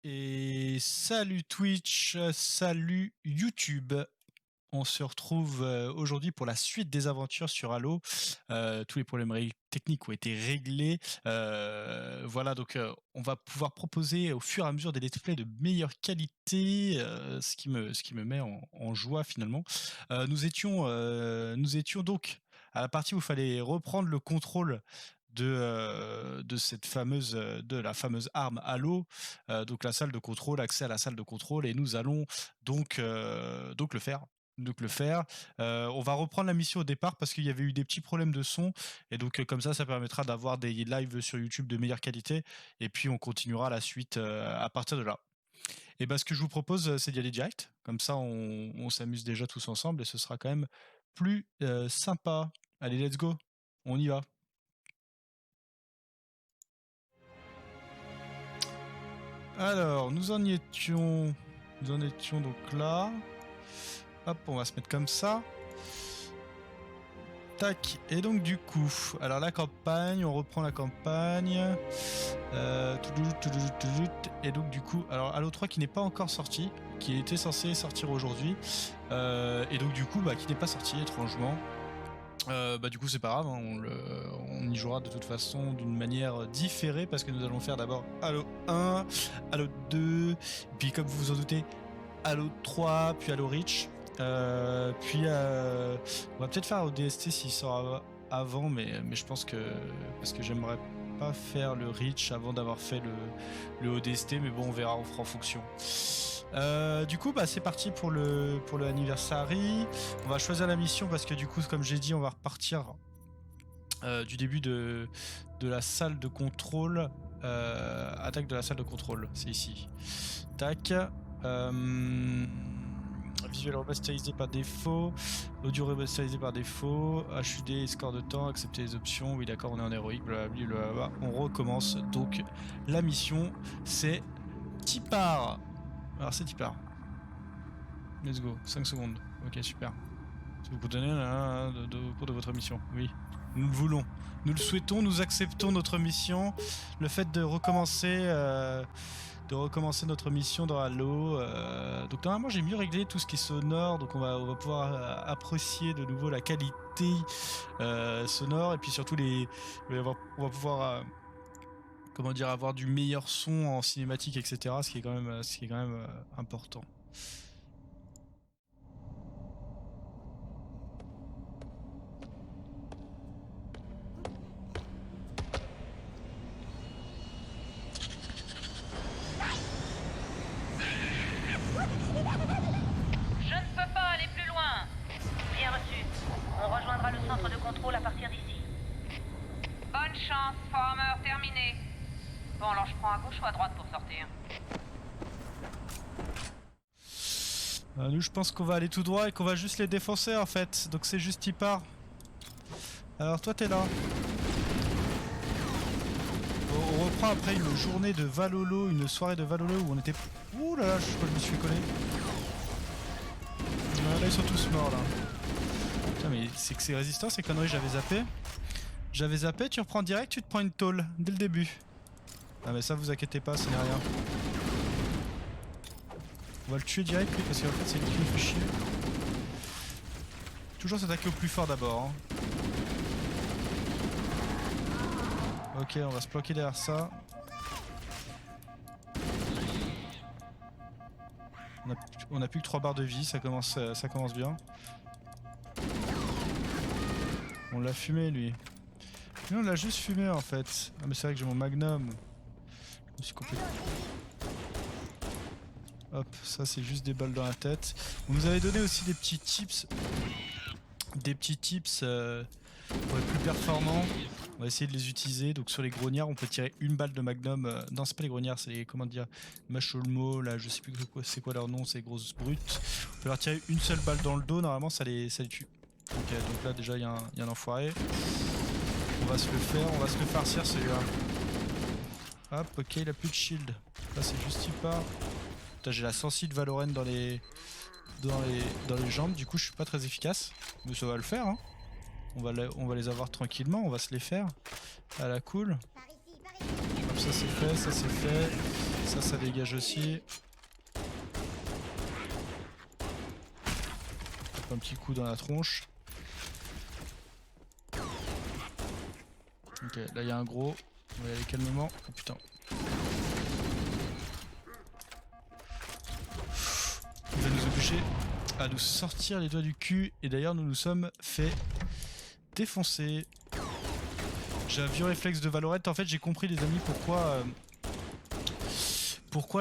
Et salut Twitch, salut YouTube. On se retrouve aujourd'hui pour la suite des aventures sur Halo. Tous les problèmes techniques ont été réglés. Voilà, donc on va pouvoir proposer au fur et à mesure des let's play de meilleure qualité, ce qui me met en joie finalement. Nous étions donc à la partie où il fallait reprendre le contrôle de cette fameuse de la fameuse arme Halo, donc la salle de contrôle, accès à la salle de contrôle, et nous allons donc le faire. On va reprendre la mission au départ parce qu'il y avait eu des petits problèmes de son, et donc comme ça permettra d'avoir des lives sur YouTube de meilleure qualité, et puis on continuera la suite à partir de là. Et ben ce que je vous propose, c'est d'y aller direct, comme ça on s'amuse déjà tous ensemble et ce sera quand même plus sympa. Allez, let's go, on y va. Alors, nous en étions donc là. Hop, on va se mettre comme ça. Tac, et donc du coup, alors la campagne, on reprend la campagne. Et donc du coup, alors Halo 3 qui n'est pas encore sorti, qui était censé sortir aujourd'hui. Et donc du coup, qui n'est pas sorti étrangement. Du coup c'est pas grave, hein, on y jouera de toute façon d'une manière différée parce que nous allons faire d'abord Halo 1, Halo 2, puis comme vous vous en doutez, Halo 3, puis Halo Reach, puis on va peut-être faire ODST s'il sort avant, mais je pense que parce que j'aimerais pas faire le Reach avant d'avoir fait le ODST, mais bon on verra, on fera en fonction. Du coup c'est parti pour le anniversary. On va choisir la mission parce que du coup comme j'ai dit on va repartir du début de la salle de contrôle. Attaque de la salle de contrôle, c'est ici. Tac. Visuel remasterisé par défaut, audio remasterisé par défaut, HUD, score de temps, accepter les options, oui d'accord on est en héroïque, blablabla. On recommence donc la mission, c'est Tipar. Alors c'est Tipar. Let's go, 5 secondes. Ok, super. Si vous donner au cours de votre mission. Oui, nous le voulons. Nous le souhaitons, nous acceptons notre mission. Le fait de recommencer notre mission dans Halo. Donc normalement j'ai mieux réglé tout ce qui est sonore, donc on va pouvoir apprécier de nouveau la qualité sonore, et puis surtout on va pouvoir avoir du meilleur son en cinématique, etc. Ce qui est quand même important. Je ne peux pas aller plus loin. Bien reçu. On rejoindra le centre de contrôle à partir d'ici. Bonne chance, Farmer, terminé. Bon, alors je prends à gauche ou à droite pour sortir? Nous je pense qu'on va aller tout droit et qu'on va juste les défoncer en fait. Donc c'est juste Tipar. Alors toi t'es là. On reprend après une journée de Valhalla, une soirée de Valhalla où on était... Ouh là là, je crois que je me suis fait coller. Là ils sont tous morts là. Putain mais c'est que c'est résistant ces conneries, j'avais zappé, tu reprends direct, tu te prends une tôle dès le début. Ah mais ça vous inquiétez pas, ce n'est rien. On va le tuer direct lui parce qu'en fait c'est lui qui me fait chier. Toujours s'attaquer au plus fort d'abord. Hein. Ok, on va se planquer derrière ça. On a plus que 3 barres de vie, ça commence bien. On l'a fumé lui. Mais on l'a juste fumé en fait. Ah mais c'est vrai que j'ai mon magnum. Je me suis complètement... Hop, ça c'est juste des balles dans la tête. Vous nous avez donné aussi des petits tips. Pour être plus performants. On va essayer de les utiliser. Donc sur les grognards, on peut tirer une balle de magnum. Non, c'est pas les grognards, c'est les, comment dire, Macholmo, là, je sais plus c'est quoi leur nom, ces grosses brutes. On peut leur tirer une seule balle dans le dos, normalement ça les tue. Ok, donc là déjà il y a un enfoiré. On va se le faire, on va se le farcir celui-là. Hop, ok, il a plus de shield. Là c'est juste Tipar. Putain, j'ai la sensi de Valorant dans les jambes, du coup je suis pas très efficace. Mais ça va le faire, hein. On va les avoir tranquillement, on va se les faire à la cool. Hop, ça c'est fait, ça c'est fait. Ça dégage aussi. Un petit coup dans la tronche. Ok, là il y a un gros. On va y aller calmement. Oh putain. Il va nous obliger à nous sortir les doigts du cul. Et d'ailleurs nous nous sommes fait défoncer. J'ai un vieux réflexe de Valorant. En fait j'ai compris les amis pourquoi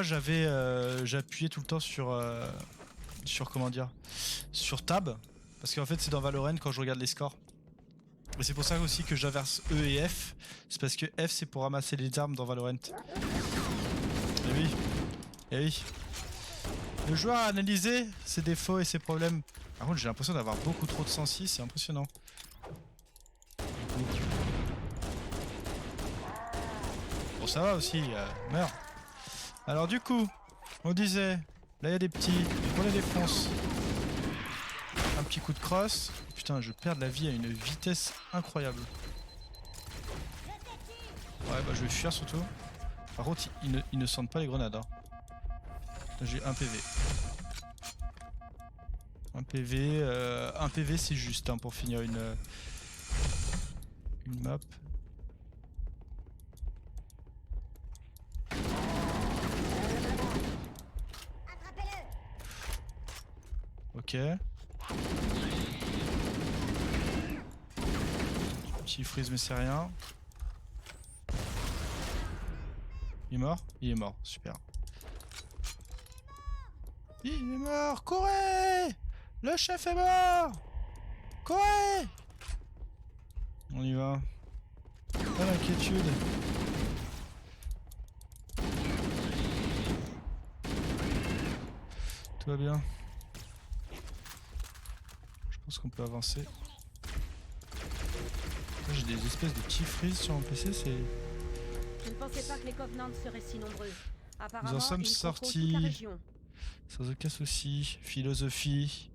j'appuyais tout le temps sur comment dire, sur tab, parce qu'en fait c'est dans Valorant quand je regarde les scores. Et c'est pour ça aussi que j'inverse E et F. C'est parce que F c'est pour ramasser les armes dans Valorant. Et oui. Et oui. Le joueur a analysé ses défauts et ses problèmes. Par contre j'ai l'impression d'avoir beaucoup trop de sensi, c'est impressionnant. Bon ça va aussi, meurs. Alors du coup, on disait, là il y a des petits, on les défonce. Un petit coup de crosse. Putain, je perds de la vie à une vitesse incroyable. Ouais, bah je vais fuir surtout. Par contre, ils ne sentent pas les grenades. Hein. J'ai un PV. Un PV c'est juste hein, pour finir une map. Ok. Petit freeze mais c'est rien. Il est mort? Il est mort, super. Il est mort! Courez! Le chef est mort! Courez! On y va. Pas d'inquiétude. Tout va bien. Je pense qu'on peut avancer. J'ai des espèces de petits freeze sur mon PC, c'est... Je ne pensais pas que les Covenants seraient si nombreux. Apparemment, nous en sommes sortis. Sans aucun souci. Philosophie.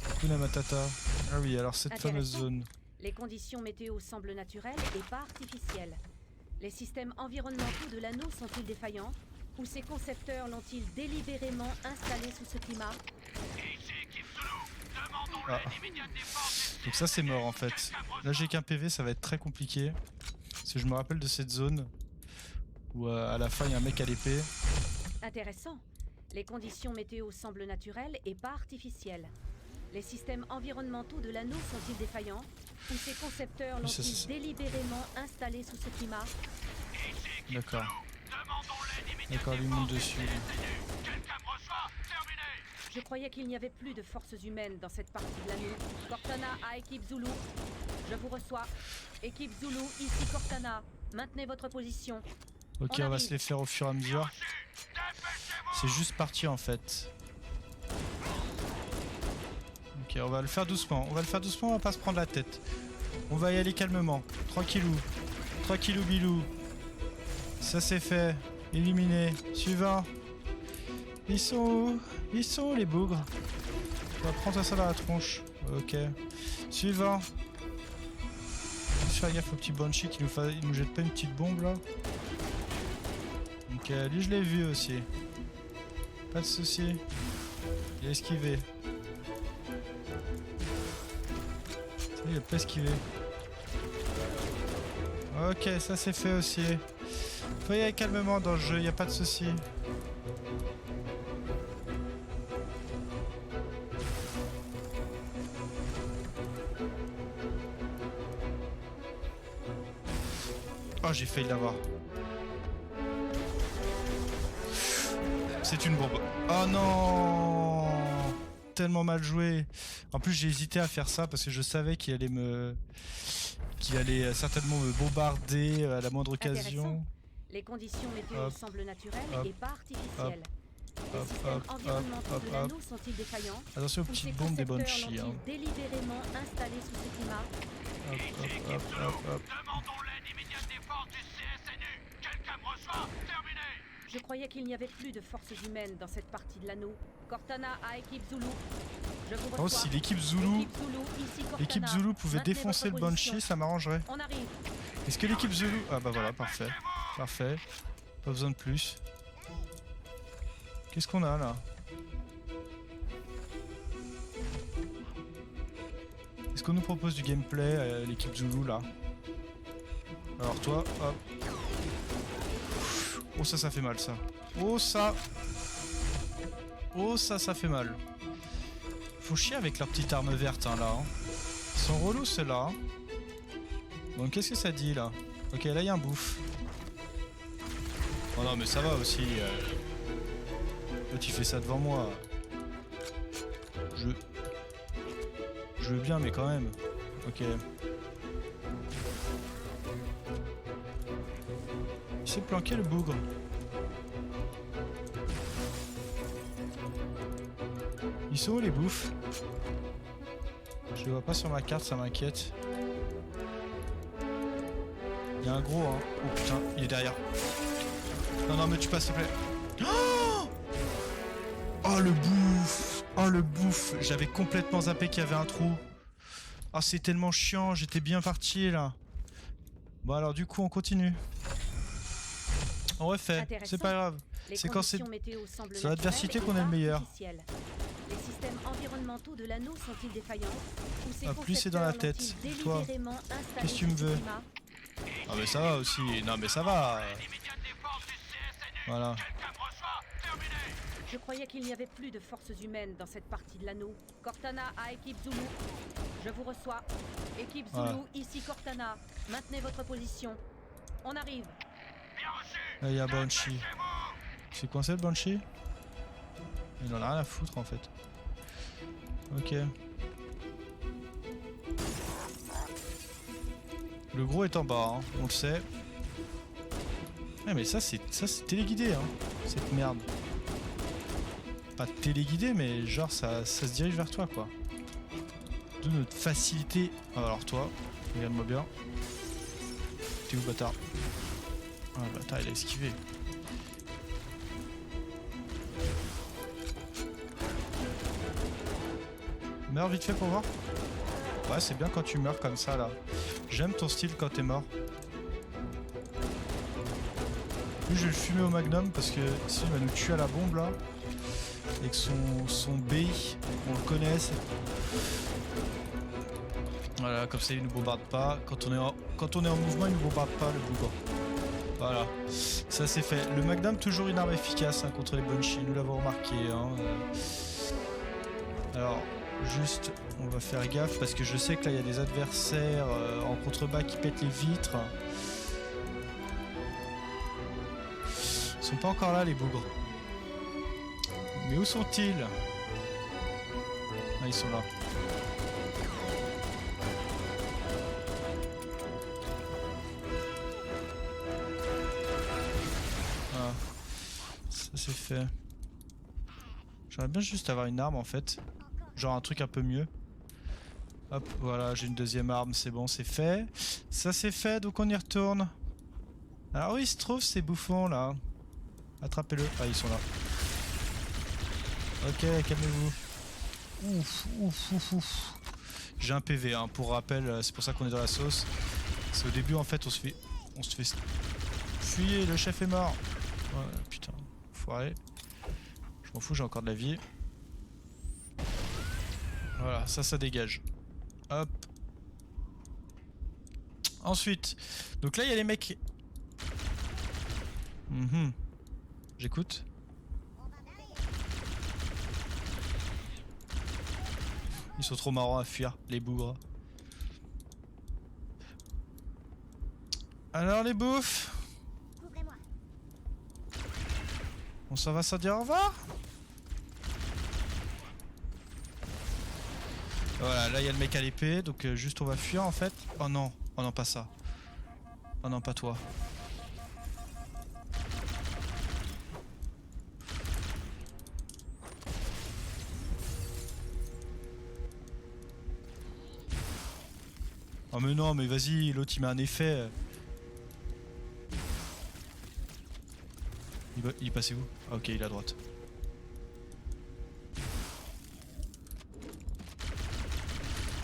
Hakuna Matata. Ah oui, alors cette fameuse zone. Les conditions météo semblent naturelles et pas artificielles. Les systèmes environnementaux de l'anneau sont-ils défaillants? Ou ces concepteurs l'ont-ils délibérément installé sous ce climat? Ah. Donc ça c'est mort en fait. Là j'ai qu'un PV, ça va être très compliqué. Parce que je me rappelle de cette zone où à la fin il y a un mec à l'épée. Intéressant. Les conditions météo semblent naturelles et pas artificielles. Les systèmes environnementaux de l'anneau sont-ils défaillants? Ou ces concepteurs l'ont-ils délibérément installé sous ce climat? D'accord. D'accord, lui monte dessus. Je croyais qu'il n'y avait plus de forces humaines dans cette partie de l'anneau. Cortana à équipe Zulu. Je vous reçois. Équipe Zulu, ici Cortana. Maintenez votre position. Ok, on va se les faire au fur et à mesure. C'est juste parti en fait. Ok, on va le faire doucement. On va pas se prendre la tête. On va y aller calmement. Tranquillou. Tranquillou bilou. Ça c'est fait. Éliminé. Suivant. Ils sont où? Ils sont où les bougres? On va prendre ça dans la tronche. Ok. Suivant. Juste faire gaffe au petit Banshee qui nous jette pas une petite bombe là. Ok, lui je l'ai vu aussi. Pas de soucis. Il a esquivé. Il a pas esquivé. Ok, ça c'est fait aussi. Faut y aller calmement dans le jeu, y a pas de soucis. Oh, j'ai failli l'avoir. C'est une bombe. Oh non! Tellement mal joué. En plus, j'ai hésité à faire ça parce que je savais qu'il allait certainement me bombarder à la moindre occasion. Les conditions météo semblent naturelles et pas artificielles. Les systèmes environnementaux de l'anneau sont-ils défaillants? Attention aux petites bombes des Banshee. Hein. Délibérément installés sous ce climat. Demandons l'aide immédiate des forces du CSNU. Quelqu'un me reçoit? Terminé. Je croyais qu'il n'y avait plus de forces humaines dans cette partie de l'anneau. Cortana à équipe Zulu. Je vous reçois. Oh, si l'équipe Zulu pouvait défoncer le Banshee, ça m'arrangerait. On arrive. Est-ce que l'équipe Zulu... Ah bah voilà, parfait. Parfait. Pas besoin de plus. Qu'est-ce qu'on a là? Est-ce qu'on nous propose du gameplay, l'équipe Zulu là? Alors toi, hop. Oh ça fait mal ça. Oh ça. Oh ça fait mal. Faut chier avec leur petite arme verte hein, là. Hein. Ils sont relous ceux-là. Hein. Donc qu'est-ce que ça dit là? Ok là il y a un bouffe. Oh non mais ça va aussi. Toi tu fais ça devant moi. Je veux bien mais quand même. Ok. Il s'est planqué le bougre. Ils sont où les bouffes? Je les vois pas sur ma carte, ça m'inquiète. Il y a un gros hein. Oh putain, il est derrière. Non non mais tu passes s'il te plaît. Oh le bouffe. Oh le bouffe. J'avais complètement zappé qu'il y avait un trou. Oh c'est tellement chiant, j'étais bien parti là. Bon alors du coup on continue. On refait, c'est pas grave. C'est quand c'est sur l'adversité qu'on est le meilleur. Les systèmes environnementaux de l'anneau sont-ils défaillants? Ah, plus c'est dans la tête. Toi, qu'est-ce que tu me veux? Ah mais ça va aussi. Non mais ça va. Voilà. Je croyais qu'il n'y avait plus de forces humaines dans cette partie de l'anneau. Cortana à équipe Zulu. Je vous reçois. Équipe Zulu, voilà. Ici Cortana. Maintenez votre position. On arrive. Là il y a Banshee. C'est coincé le Banshee? Il en a rien à foutre en fait. Ok. Le gros est en bas, hein, on le sait. Ouais, mais ça c'est téléguidé, hein, cette merde. Pas téléguidé, mais genre ça se dirige vers toi quoi. De notre facilité. Ah, alors toi, regarde-moi bien. T'es où bâtard? Ah le bâtard il a esquivé. Meurs vite fait pour voir. Ouais c'est bien quand tu meurs comme ça là. J'aime ton style quand t'es mort. Lui je vais le fumer au magnum parce que sinon il va nous tuer à la bombe là. Avec son B, on le connaît. Voilà, comme ça il nous bombarde pas. Quand on est en mouvement il nous bombarde pas le bougre. Voilà, ça c'est fait. Le magnum toujours une arme efficace hein, contre les Banshee, nous l'avons remarqué. Hein. Alors, juste, on va faire gaffe parce que je sais que là il y a des adversaires en contrebas qui pètent les vitres. Ils sont pas encore là les bougres. Mais où sont-ils? Ah ils sont là. Ah, ça c'est fait. J'aimerais bien juste avoir une arme en fait. Genre un truc un peu mieux. Hop, voilà, j'ai une deuxième arme, c'est bon, c'est fait. Ça c'est fait, donc on y retourne. Alors où ils se trouvent ces bouffons là? Attrapez-le. Ah, ils sont là. Ok, calmez-vous. Ouf, ouf, ouf, ouf. J'ai un PV, hein, pour rappel, c'est pour ça qu'on est dans la sauce. C'est au début en fait, on se fait fuyez, le chef est mort. Ouais, putain, foiré. Je m'en fous, j'ai encore de la vie. Voilà, ça dégage. Hop. Ensuite, donc là il y a les mecs. J'écoute. Ils sont trop marrants à fuir, les bougres. Alors les bouffes. On s'en va sans dire au revoir. Voilà, là il y a le mec à l'épée, donc juste on va fuir en fait. Oh non pas ça. Oh non pas toi. Oh mais non mais vas-y, l'autre il met un effet. Il est passé où? Ah ok, il est à droite.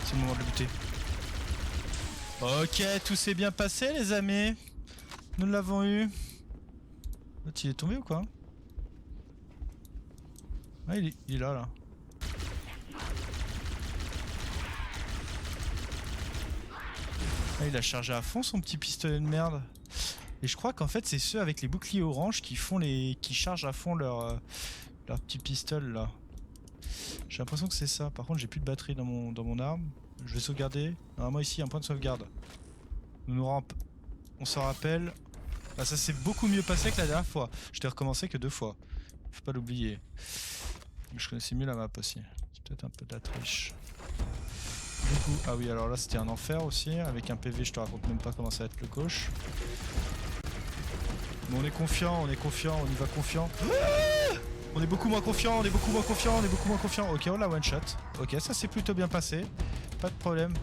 C'est le moment de le buter. Ok, tout s'est bien passé les amis. Nous l'avons eu. L'autre il est tombé ou quoi? Ah, il est là. Ah, il a chargé à fond son petit pistolet de merde. Et je crois qu'en fait c'est ceux avec les boucliers orange qui chargent à fond leur petit pistolet là. J'ai l'impression que c'est ça. Par contre j'ai plus de batterie dans mon arme. Je vais sauvegarder. Normalement ici il y a un point de sauvegarde. On s'en rappelle. Ah, ça s'est beaucoup mieux passé que la dernière fois. Je t'ai recommencé que 2 fois. Faut pas l'oublier. Je connaissais mieux la map aussi. C'est peut-être un peu de la triche. Du coup, ah oui, alors là c'était un enfer aussi. Avec un PV, je te raconte même pas comment ça va être le coach. Mais on est confiant, on y va confiant. On est beaucoup moins confiant, on est beaucoup moins confiant. Ok, on l'a one shot. Ok, ça s'est plutôt bien passé. Pas de problème.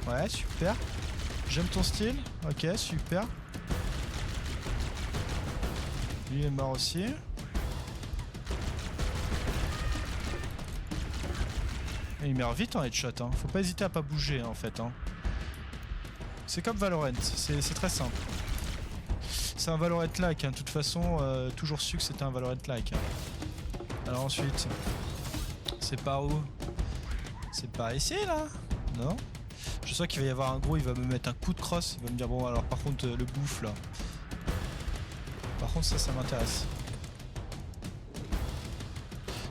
Ouais, super. J'aime ton style. Ok, super. Lui est mort aussi. Et il meurt vite en headshot. Hein. Faut pas hésiter à pas bouger en fait. Hein. C'est comme Valorant. C'est très simple. C'est un Valorant-like. Hein. De toute façon, toujours su que c'était un Valorant-like. Hein. Alors ensuite, c'est par où? C'est par ici là? Non? Je sens qu'il va y avoir un gros, il va me mettre un coup de crosse. Il va me dire bon alors par contre le bouffe là. Par contre ça m'intéresse.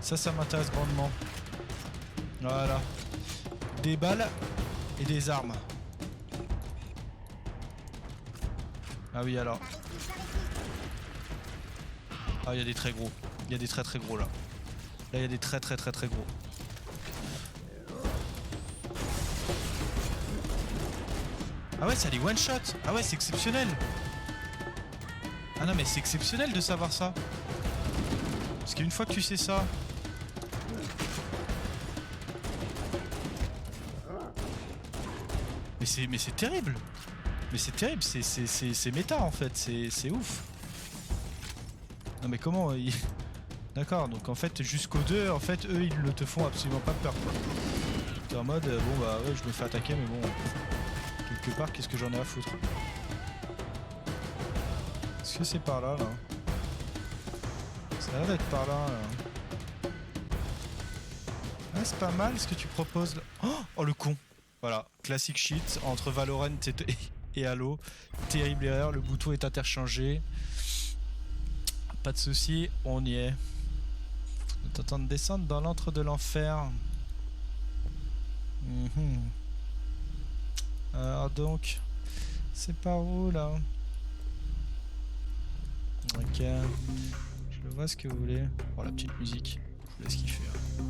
Ça m'intéresse grandement. Voilà. Des balles et des armes. Ah oui alors. Ah il y a des très gros. Il y a des très gros là. Là il y a des très gros. Ah ouais ça les one shot. Ah ouais c'est exceptionnel. Ah non mais c'est exceptionnel de savoir ça. Parce qu'une fois que tu sais ça. Mais c'est terrible. Mais c'est terrible, c'est méta en fait, c'est ouf. Non mais comment ils... D'accord, donc en fait jusqu'au 2, en fait eux ils ne te font absolument pas peur quoi. T'es en mode bon bah ouais je me fais attaquer mais bon quelque part qu'est-ce que j'en ai à foutre. Est-ce que c'est par là là? Ça a l'air d'être par là là. Ah c'est pas mal ce que tu proposes là. Oh le con. Voilà, classique shit entre Valorant et Halo. Terrible erreur, le bouton est interchangé. Pas de soucis, on y est. On t'entend de descendre dans l'antre de l'enfer. Alors donc, c'est par où là? Ok, je vois ce que vous voulez. Oh la petite musique, je vous laisse kiffer. Hein.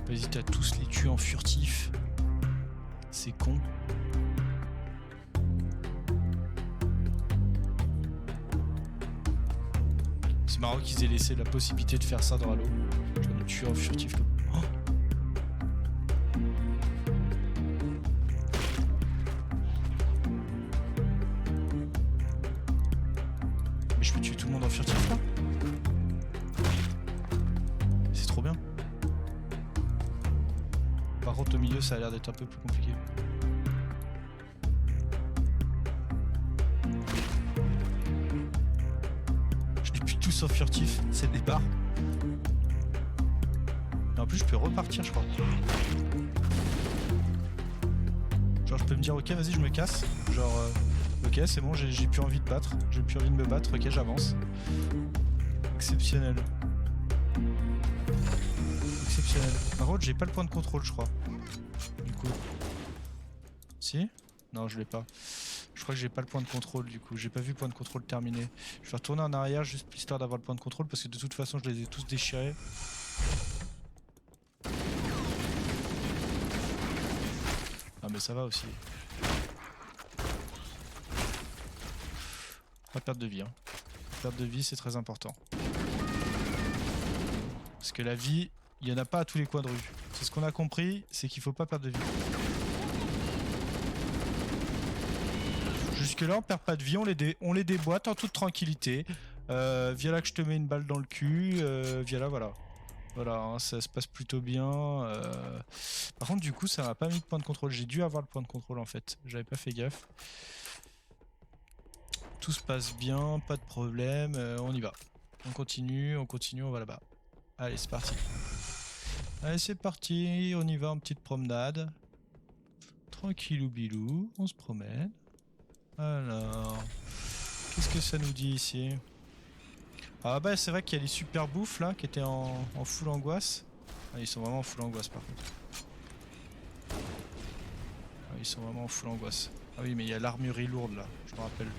Pas hésiter à tous les tuer en furtif. C'est con. C'est marrant qu'ils aient laissé la possibilité de faire ça dans Halo. Je vais nous tuer en furtif comme... Oh mais je peux tuer tout le monde en furtif là? C'est trop bien. Par contre au milieu ça a l'air d'être un peu plus compliqué. Je n'ai plus tout sauf furtif, c'est le départ. Et en plus je peux repartir je crois. Genre je peux me dire ok vas-y je me casse. Genre ok c'est bon j'ai plus envie de battre. J'ai plus envie de me battre, ok j'avance. Exceptionnel. Exceptionnel. Par contre j'ai pas le point de contrôle je crois. Du coup. Si? Non je l'ai pas. Je crois que j'ai pas le point de contrôle du coup. J'ai pas vu le point de contrôle terminé. Je vais retourner en arrière juste histoire d'avoir le point de contrôle parce que de toute façon je les ai tous déchirés. Ah mais ça va aussi. Pas perdre de vie. Hein. Perte de vie c'est très important. Parce que la vie, il n'y en a pas à tous les coins de rue. C'est ce qu'on a compris, c'est qu'il faut pas perdre de vie. Juste que là on perd pas de vie, on les déboîte en toute tranquillité. Viens là que je te mets une balle dans le cul, viens là, voilà. Voilà, hein, ça se passe plutôt bien. Par contre, du coup, ça m'a pas mis de point de contrôle. J'ai dû avoir le point de contrôle en fait. J'avais pas fait gaffe. Tout se passe bien, pas de problème. On y va. On continue, on va là-bas. Allez, c'est parti. Allez, c'est parti. On y va en petite promenade. Tranquillou bilou, on se promène. Alors, qu'est-ce que ça nous dit ici? Ah bah c'est vrai qu'il y a les super bouffes là qui étaient en full angoisse. Ah, ils sont vraiment en full angoisse par contre. Ah, ils sont vraiment en full angoisse. Ah oui mais il y a l'armurerie lourde là, je me rappelle.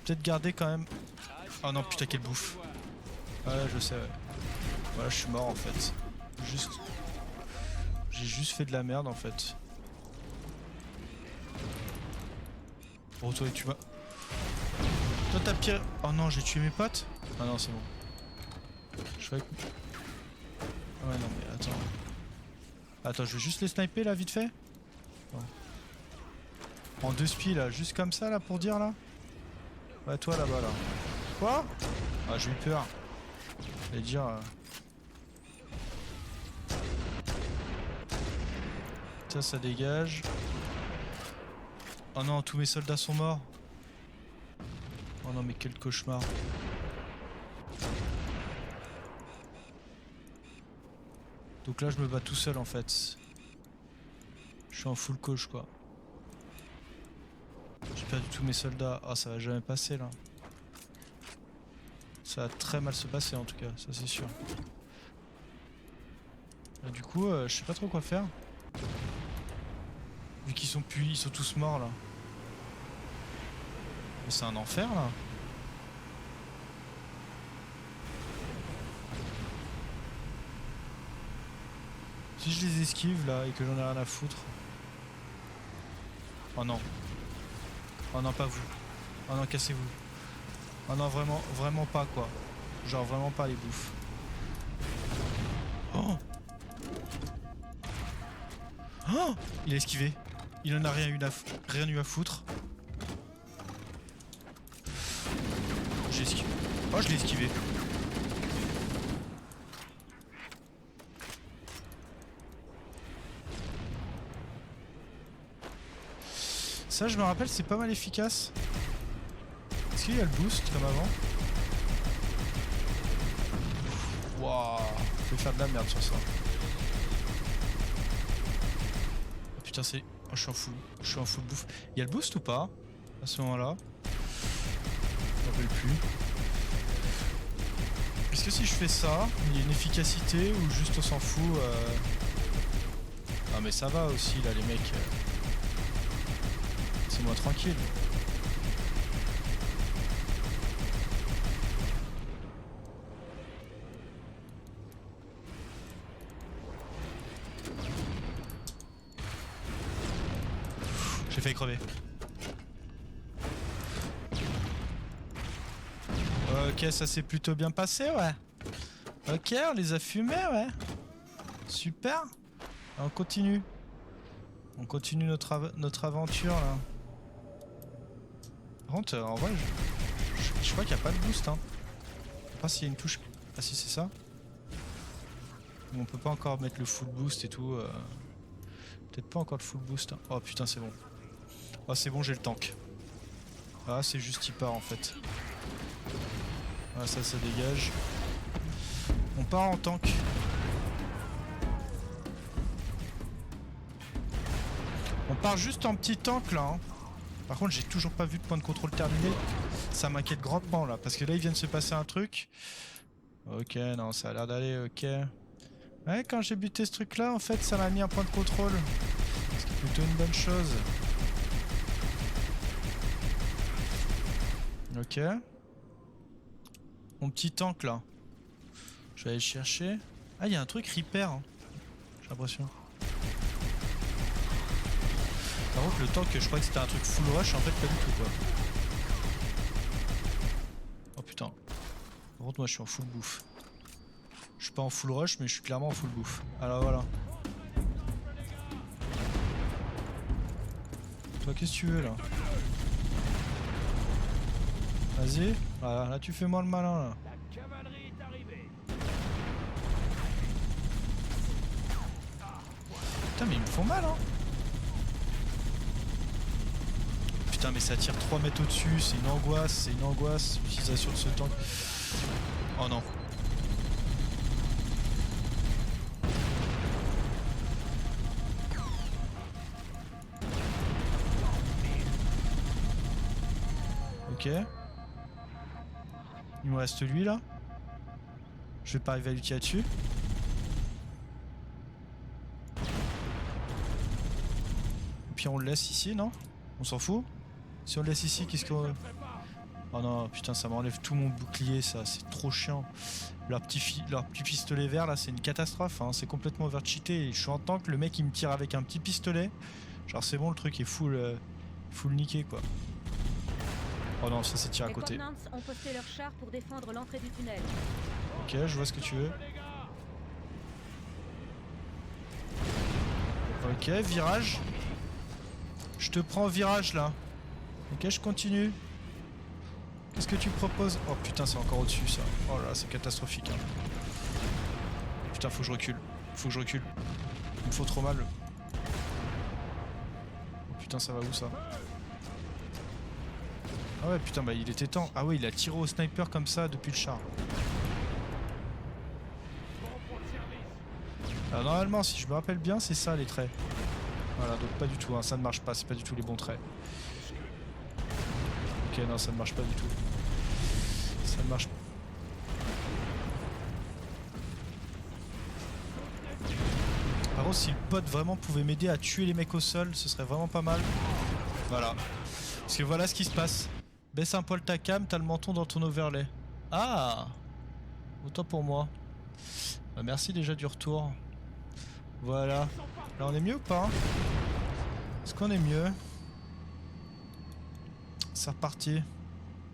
Peut-être garder quand même... Oh non putain quelle bouffe. Ouais je sais ouais. Voilà je suis mort en fait. J'ai juste fait de la merde en fait. Oh toi tu vas... Toi t'as pire... Oh non j'ai tué mes potes. Ah non c'est bon. Je croyais que... Ouais non mais attends. Attends je vais juste les sniper là vite fait. Non. En deux spies là, juste comme ça là pour dire là. Ouais toi là-bas là. Quoi? Ah j'ai eu peur. J'allais dire... Ça dégage. Oh non tous mes soldats sont morts. Oh non mais quel cauchemar. Donc là je me bats tout seul en fait. Je suis en full coach quoi. J'ai perdu tous mes soldats. Ah ça va jamais passer là. Ça va très mal se passer en tout cas, ça c'est sûr. Et du coup je sais pas trop quoi faire. Vu qu'ils sont ils sont tous morts là. Mais c'est un enfer là. Si je les esquive là et que j'en ai rien à foutre. Oh non. Oh non pas vous. Oh non cassez-vous. Oh non vraiment, vraiment pas quoi. Genre vraiment pas les bouffes. Oh, oh il a esquivé. Il en a rien eu à foutre. J'ai esquivé. Oh je l'ai esquivé. Ça je me rappelle c'est pas mal efficace. Est-ce qu'il y a le boost comme avant? Waouh, je vais faire de la merde sur ça. Oh, putain c'est... Oh, je suis en full bouffe. Il y a le boost ou pas? À ce moment-là je m'en rappelle plus. Est-ce que si je fais ça, il y a une efficacité ou juste on s'en fout Ah mais ça va aussi là les mecs. C'est moi tranquille. J'ai failli crever. Ok, ça s'est plutôt bien passé, ouais. Ok, on les a fumés, ouais. Super. On continue. On continue notre aventure, là. Par contre, en vrai, je crois qu'il n'y a pas de boost, hein. Je sais pas s'il y a une touche... Ah si, c'est ça. On peut pas encore mettre le full boost et tout. Peut-être pas encore le full boost. Hein. Oh putain, c'est bon. Oh, c'est bon, j'ai le tank. Ah, c'est juste il part, en fait. Ah, ça dégage. On part en tank. On part juste en petit tank, là. Hein. Par contre, j'ai toujours pas vu de point de contrôle terminé. Ça m'inquiète grandement, là. Parce que là, il vient de se passer un truc. Ok, non, ça a l'air d'aller, ok. Ouais, quand j'ai buté ce truc-là, en fait, ça m'a mis un point de contrôle. Ce qui est plutôt une bonne chose. Ok. Mon petit tank, là. Je vais aller le chercher. Ah, il y a un truc repair. Hein. J'ai l'impression. Par contre, le tank, je croyais que c'était un truc full rush, en fait, pas du tout, quoi. Oh putain. Par contre, moi, je suis en full bouffe. Je suis pas en full rush, mais je suis clairement en full bouffe. Alors voilà. Toi, qu'est-ce que tu veux là? Vas-y. Voilà, là tu fais moins le malin là. La cavalerie est arrivée. Putain, mais ils me font mal, hein. Putain, mais ça tire 3 mètres au-dessus, c'est une angoisse, l'utilisation de ce tank. Oh non. Ok. Il me reste lui là. Je vais pas arriver à lui tirer dessus. Et puis on le laisse ici, non? On s'en fout? Si on le laisse ici, qu'est-ce qu'on... Oh non, putain, ça m'enlève tout mon bouclier, ça, c'est trop chiant. Leur petit pistolet vert, là, c'est une catastrophe, hein. C'est complètement overcheaté. Je suis en tank, le mec, il me tire avec un petit pistolet. Genre, c'est bon, le truc est full niqué, quoi. Oh non, ça, c'est tiré à côté. Les Covenants ont posté leurs chars pour défendre l'entrée du tunnel. Ok, je vois ce que tu veux. Ok, virage. Je te prends virage, là. Ok, je continue. Qu'est-ce que tu proposes? Oh putain, c'est encore au-dessus ça. Oh là, c'est catastrophique. Hein. Putain, faut que je recule. Faut que je recule. Il me faut trop mal. Oh putain, ça va où ça? Ah ouais, putain, bah il était temps. Ah ouais, il a tiré au sniper comme ça depuis le char. Alors normalement, si je me rappelle bien, c'est ça les traits. Voilà, donc pas du tout, hein, ça ne marche pas, c'est pas du tout les bons traits. Ok, non, ça ne marche pas du tout. Ça ne marche pas. Par contre, si le pote vraiment pouvait m'aider à tuer les mecs au sol, ce serait vraiment pas mal. Voilà. Parce que voilà ce qui se passe. Baisse un poil ta cam, t'as le menton dans ton overlay. Ah! Autant pour moi. Bah, merci déjà du retour. Voilà. Là, on est mieux ou pas? Est-ce qu'on est mieux? C'est reparti.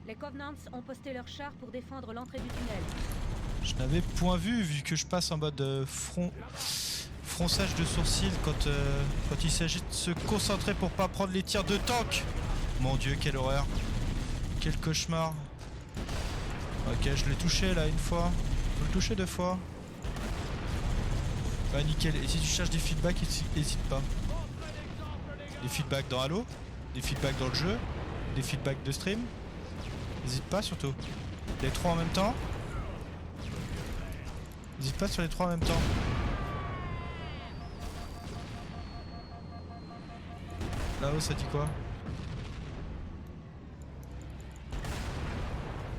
Les Covenants ont posté leurs chars pour défendre l'entrée du tunnel. Je n'avais point vu que je passe en mode fronçage de sourcils quand il s'agit de se concentrer pour pas prendre les tirs de tank. Mon dieu, quelle horreur. Quel cauchemar. Ok, je l'ai touché là une fois. Faut le toucher 2 fois. Bah nickel. Et si tu cherches des feedbacks, n'hésite pas. Des feedbacks dans Halo, des feedbacks dans le jeu, des feedbacks de stream. N'hésite pas surtout. Les 3 en même temps. N'hésite pas sur les 3 en même temps. Là-haut, ça dit quoi?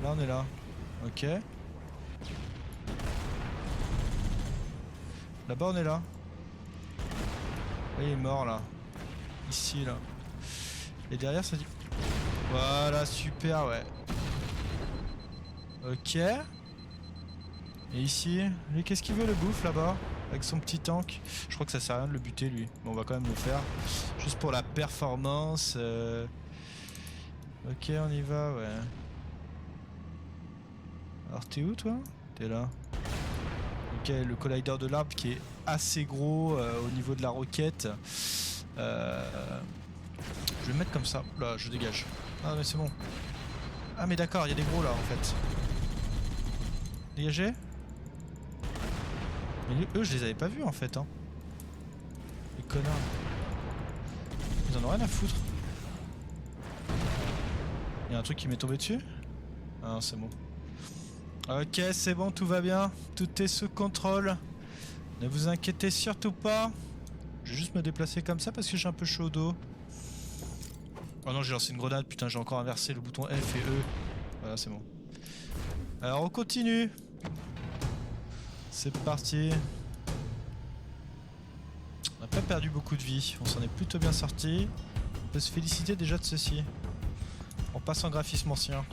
Là, on est là. Ok. Là-bas, on est là. Là, il est mort, là. Ici, là. Et derrière, ça dit... Voilà, super, ouais. Ok. Et ici, lui, qu'est-ce qu'il veut, le bouffe, là-bas? Avec son petit tank. Je crois que ça sert à rien de le buter, lui. Mais on va quand même le faire. Juste pour la performance. Ok, on y va, ouais. Alors, t'es où, toi? T'es là. Ok, le collider de l'arbre qui est assez gros au niveau de la roquette. Je vais me mettre comme ça. Là, je dégage. Ah, mais c'est bon. Ah, mais d'accord, il y a des gros là, en fait. Dégagez. Mais eux, je les avais pas vus, en fait. Hein. Les connards. Ils en ont rien à foutre. Il y a un truc qui m'est tombé dessus? Ah non, c'est bon. Ok, c'est bon, tout va bien. Tout est sous contrôle. Ne vous inquiétez surtout pas. Je vais juste me déplacer comme ça parce que j'ai un peu chaud au dos. Oh non, j'ai lancé une grenade. Putain, j'ai encore inversé le bouton F et E. Voilà, c'est bon. Alors, on continue. C'est parti. On n'a pas perdu beaucoup de vie. On s'en est plutôt bien sorti. On peut se féliciter déjà de ceci. On passe en graphisme ancien.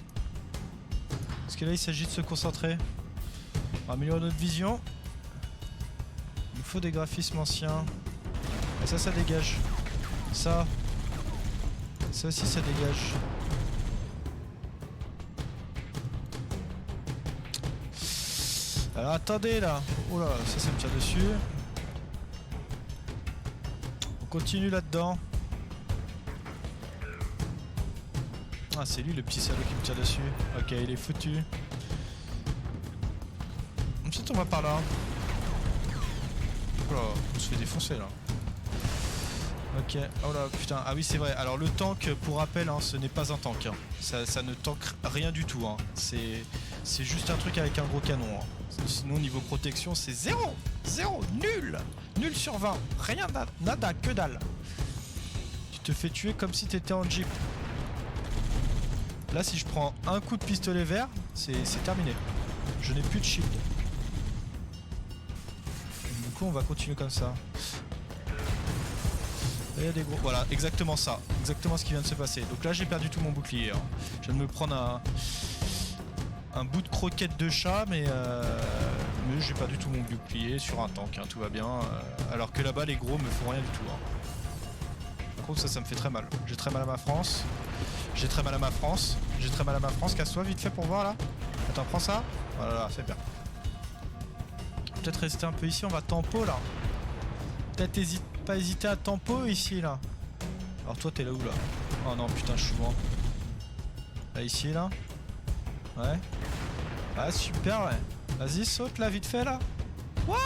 Parce que là, il s'agit de se concentrer. On va améliorer notre vision. Il nous faut des graphismes anciens. Et ça dégage. Ça aussi, ça dégage. Alors, attendez, là. Oh là, ça me tire dessus. On continue là-dedans. Ah, c'est lui le petit salaud qui me tire dessus. Ok, il est foutu. Ensuite, on va par là. Oh là, on se fait défoncer là. Ok, oh là, putain. Ah oui, c'est vrai. Alors, le tank, pour rappel, hein, ce n'est pas un tank. Hein. Ça ne tank rien du tout. Hein. C'est juste un truc avec un gros canon. Hein. Sinon, niveau protection, c'est 0. 0, nul. Nul sur 20. Rien, nada, que dalle. Tu te fais tuer comme si t'étais en jeep. Là, si je prends un coup de pistolet vert, c'est terminé. Je n'ai plus de shield. Du coup, on va continuer comme ça. Il y a des gros... Voilà, exactement ça. Exactement ce qui vient de se passer. Donc là, j'ai perdu tout mon bouclier. Hein. Je viens de me prendre un bout de croquette de chat, mais j'ai perdu tout mon bouclier sur un tank. Hein, tout va bien. Alors que là-bas, les gros me font rien du tout. Hein. Par contre, ça me fait très mal. J'ai très mal à ma France. J'ai très mal à ma France. J'ai très mal à ma France. Casse-toi vite fait pour voir là. Attends, prends ça. Voilà, c'est bien. Peut-être rester un peu ici. On va tempo là. Peut-être pas hésiter à tempo ici là. Alors toi t'es là où là? Oh non putain je suis loin. Là ici là. Ouais. Ah super ouais. Vas-y saute là vite fait là. Wouah!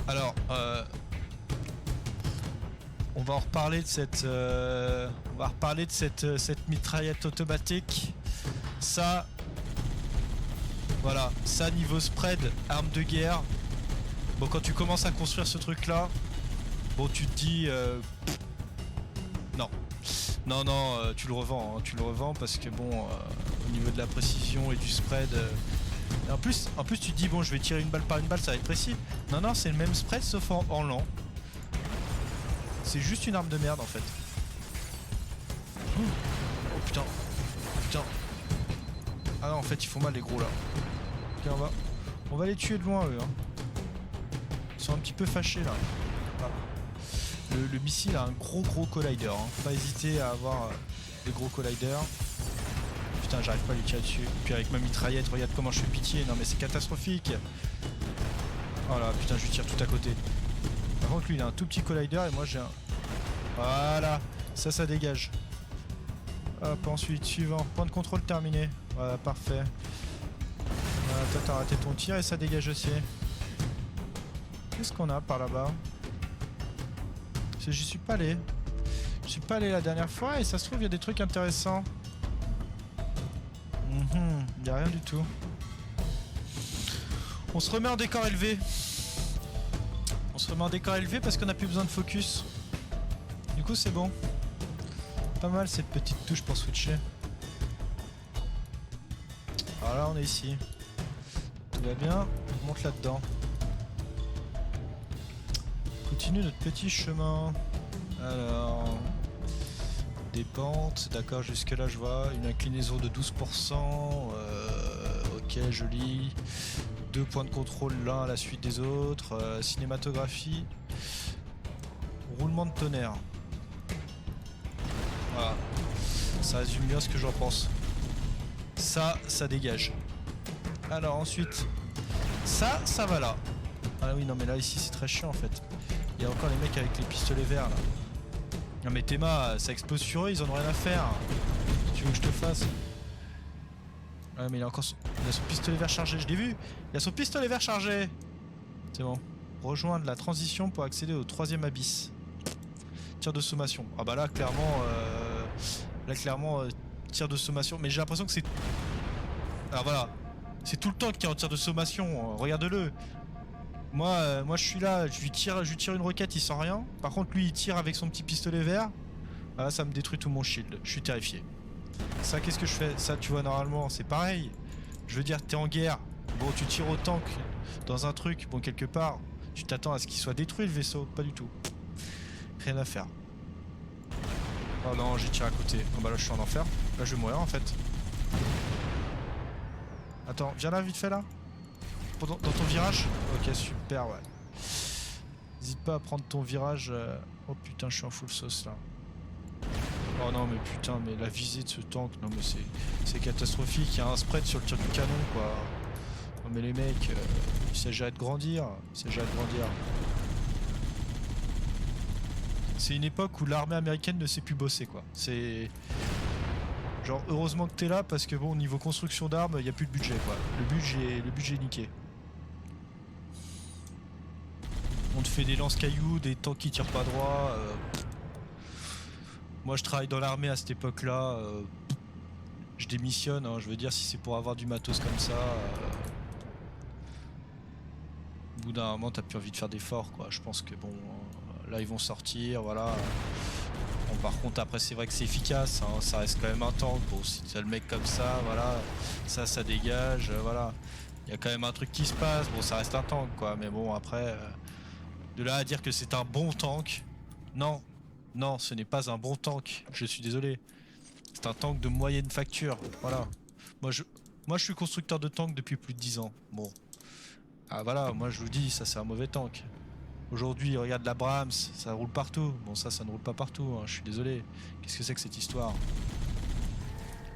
Alors on va en reparler de cette cette mitraillette automatique. Ça voilà, ça niveau spread, arme de guerre. Bon quand tu commences à construire ce truc là, bon tu te dis non. Non, tu le revends, hein, tu le revends parce que bon au niveau de la précision et du spread. Et en plus tu te dis bon je vais tirer une balle par une balle, ça va être précis. Non, c'est le même spread sauf en lent. C'est juste une arme de merde en fait. Oh putain. Putain. Ah non en fait ils font mal les gros là. Ok on va les tuer de loin eux hein. Ils sont un petit peu fâchés là. Voilà. Le missile a un gros collider hein. Pas hésiter à avoir des gros colliders. Putain j'arrive pas à lui tirer dessus. Puis avec ma mitraillette regarde comment je fais pitié. Non mais c'est catastrophique. Oh là putain je lui tire tout à côté. Par contre lui il a un tout petit collider et moi j'ai un... Voilà. Ça dégage. Hop ensuite suivant. Point de contrôle terminé. Voilà parfait. Toi t'as raté ton tir et ça dégage aussi. Qu'est-ce qu'on a par là-bas? J'y suis pas allé. Je suis pas allé la dernière fois et ça se trouve il y a des trucs intéressants. Il y a rien du tout. On se remet en décor élevé. On se remet en décor élevé parce qu'on a plus besoin de focus. Du coup c'est bon. Pas mal cette petite touche pour switcher. Alors là on est ici. Tout va bien, on monte là-dedans. Continue notre petit chemin. Alors... Des pentes, d'accord, jusque là je vois. Une inclinaison de 12%. Ok, joli. 2 points de contrôle l'un à la suite des autres. Cinématographie. Roulement de tonnerre. Voilà. Ça résume bien ce que j'en pense. Ça dégage. Alors ensuite, ça va là. Ah oui, non mais là ici c'est très chiant en fait. Il y a encore les mecs avec les pistolets verts là. Non mais Théma, ça explose sur eux, ils en ont rien à faire. Tu veux que je te fasse? Ouais mais il a encore il a son pistolet vert chargé, je l'ai vu. Il a son pistolet vert chargé. C'est bon. Rejoindre la transition pour accéder au 3e abysse. Tir de sommation. Ah bah là clairement tir de sommation. Mais j'ai l'impression que c'est... Alors voilà. C'est tout le temps qu'il est en tir de sommation. Regarde-le. Moi je suis là, je lui tire une roquette, il sent rien. Par contre lui il tire avec son petit pistolet vert. Ah, ça me détruit tout mon shield. Je suis terrifié. Ça qu'est-ce que je fais? Ça tu vois normalement c'est pareil. Je veux dire t'es en guerre. Bon tu tires au tank dans un truc. Bon quelque part tu t'attends à ce qu'il soit détruit le vaisseau. Pas du tout. Rien à faire. Oh non j'ai tiré à côté. Oh bah là je suis en enfer. Là je vais mourir en fait. Attends viens là vite fait là. Dans ton virage? Ok super ouais. N'hésite pas à prendre ton virage. Oh putain je suis en full sauce là. Oh non mais putain mais la visée de ce tank, non mais c'est catastrophique. Il y a un spread sur le tir du canon quoi. Non mais les mecs, il s'agirait de grandir. Il s'agirait de grandir. C'est une époque où l'armée américaine ne sait plus bosser, quoi. C'est... Genre, heureusement que t'es là, parce que bon, niveau construction d'armes, il n'y a plus de budget, quoi. Le budget est niqué. On te fait des lance-cailloux, des tanks qui tirent pas droit. Moi, je travaille dans l'armée à cette époque-là. Je démissionne, hein, je veux dire, si c'est pour avoir du matos comme ça... Au bout d'un moment, t'as plus envie de faire d'efforts, quoi. Je pense que bon, là ils vont sortir, voilà. Bon, par contre, après, c'est vrai que c'est efficace, hein, ça reste quand même un tank. Bon, si t'as le mec comme ça, voilà, ça dégage, voilà. Il y a quand même un truc qui se passe. Bon, ça reste un tank, quoi. Mais bon, après, de là à dire que c'est un bon tank, non, non, ce n'est pas un bon tank. Je suis désolé. C'est un tank de moyenne facture, voilà. Moi, je suis constructeur de tank depuis plus de 10 ans. Bon. Ah voilà, moi je vous dis, ça c'est un mauvais tank. Aujourd'hui, regarde la Brahms, ça roule partout. Bon, ça ne roule pas partout, hein, je suis désolé. Qu'est-ce que c'est que cette histoire?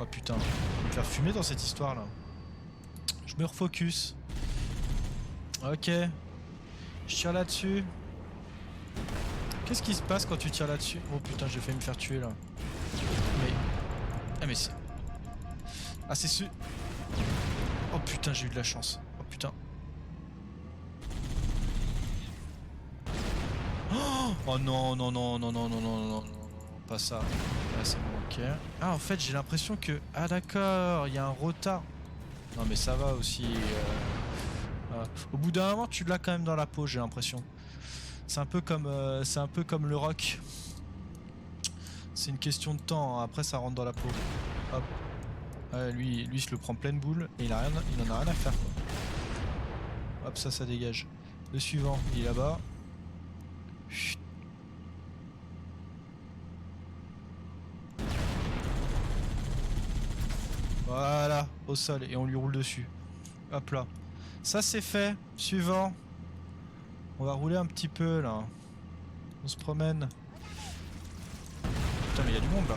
Oh putain, je vais me faire fumer dans cette histoire là. Je me refocus. Ok. Je tire là-dessus. Qu'est-ce qui se passe quand tu tires là-dessus? Oh putain, j'ai failli me faire tuer là. Mais... Ah mais c'est... Ah c'est ce... Oh putain, j'ai eu de la chance. Oh putain. Oh non, non, non, non, non, non, non, non, non, pas ça. Là, c'est bon, ok. Ah, en fait, j'ai l'impression que... Ah, d'accord, il y a un retard. Non, mais ça va aussi. Au bout d'un moment, tu l'as quand même dans la peau, j'ai l'impression. C'est un peu comme le rock. C'est une question de temps, hein. Après ça rentre dans la peau. Hop. Ouais, lui il se le prend pleine boule et il en a rien à faire, quoi. Hop, ça dégage. Le suivant, il est là-bas. Chut. Voilà, au sol, et on lui roule dessus. Hop là. Ça c'est fait. Suivant. On va rouler un petit peu là. On se promène. Putain, mais il y a du monde là.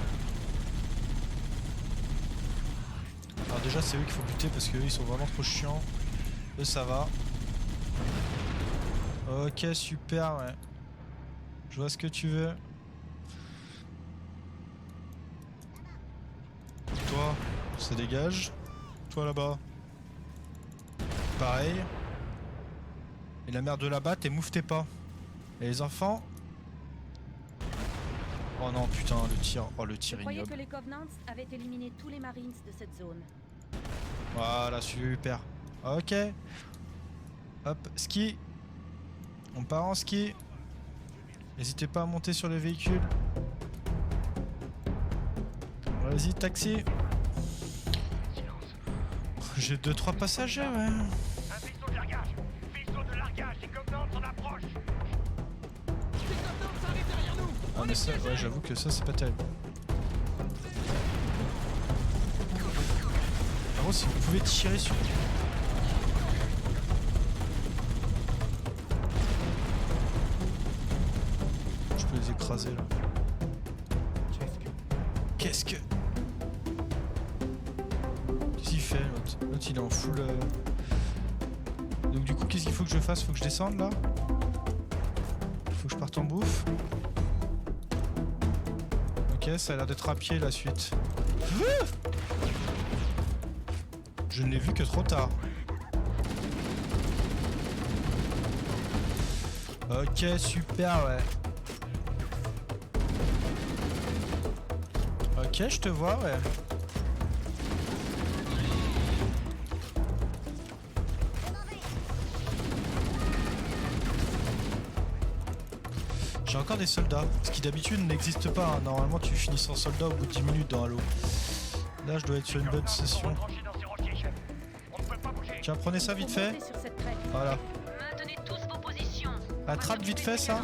Alors déjà c'est eux qu'il faut buter parce qu'eux ils sont vraiment trop chiants. Eux ça va. Ok, super, ouais. Je vois ce que tu veux. Toi, ça dégage. Toi là-bas. Pareil. Et la mère de là-bas, t'es mouffetez pas. Et les enfants. Oh non, putain, le tir. Oh, le tir Je croyais ignoble. que les Covenants avaient éliminé tous les Marines de cette zone. Voilà, super. Ok. Hop, ski. On part en ski. N'hésitez pas à monter sur le véhicule. Vas-y, taxi. J'ai 2-3 passagers, ouais. Un vaisseau de largage. Vaisseau de largage. Les Covenants en approche. Les Covenants arrivent derrière nous. Ah mais ça, ouais, j'avoue que ça c'est pas terrible. Par contre, si vous pouvez tirer sur... Je peux les écraser là. Qu'est-ce qu'il fait l'autre? L'autre il est en full... Donc du coup qu'est-ce qu'il faut que je fasse? Faut que je descende là? Faut que je parte en bouffe? Ok, ça a l'air d'être à pied la suite. Je ne l'ai vu que trop tard. Ok, super, ouais. Ok, je te vois, ouais. J'ai encore des soldats, ce qui d'habitude n'existe pas, hein. Normalement tu finis sans soldat au bout de 10 minutes dans Halo. Là je dois être sur une bonne session. Tiens, prenez ça vite fait. Voilà. Maintenez tous vos positions. Attrape vite fait ça.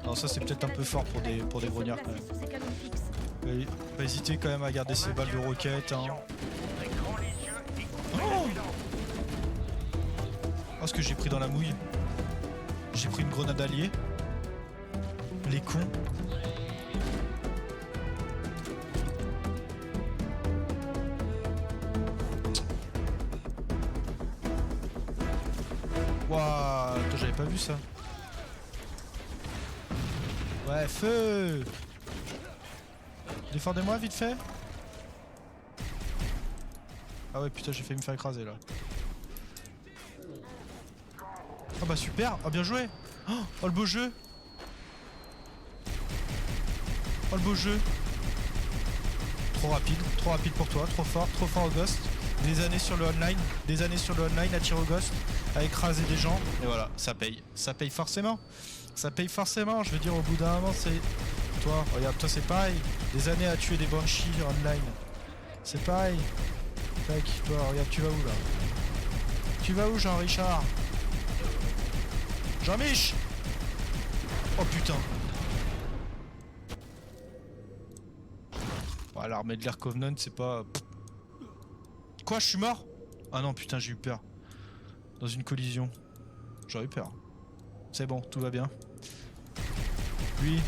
Non, ça c'est peut-être un peu fort pour des grognards quand même. Pas hésiter quand même à garder ses balles de roquettes, hein. Oh, ce que j'ai pris dans la mouille. J'ai pris une grenade alliée. Les cons. Waouh, j'avais pas vu ça. Ouais, feu. Défendez-moi vite fait. Ah ouais, putain, j'ai failli me faire écraser là. Ah bah super, ah bien joué. Oh le beau jeu. Oh le beau jeu. Trop rapide pour toi, trop fort au Ghost. Des années sur le online, à tirer au Ghost, à écraser des gens, et voilà, ça paye forcément. Ça paye forcément, je veux dire, au bout d'un moment, c'est... Toi, regarde, toi c'est pareil, des années à tuer des banshees online. C'est pareil. Tac, toi, regarde, tu vas où là? Tu vas où, Jean-Richard? Jean-Mich! Oh putain. Bon, l'armée de l'Air Covenant, c'est pas... Quoi, je suis mort? Ah non, putain, j'ai eu peur. Dans une collision. J'aurais eu peur. C'est bon, tout va bien. Lui,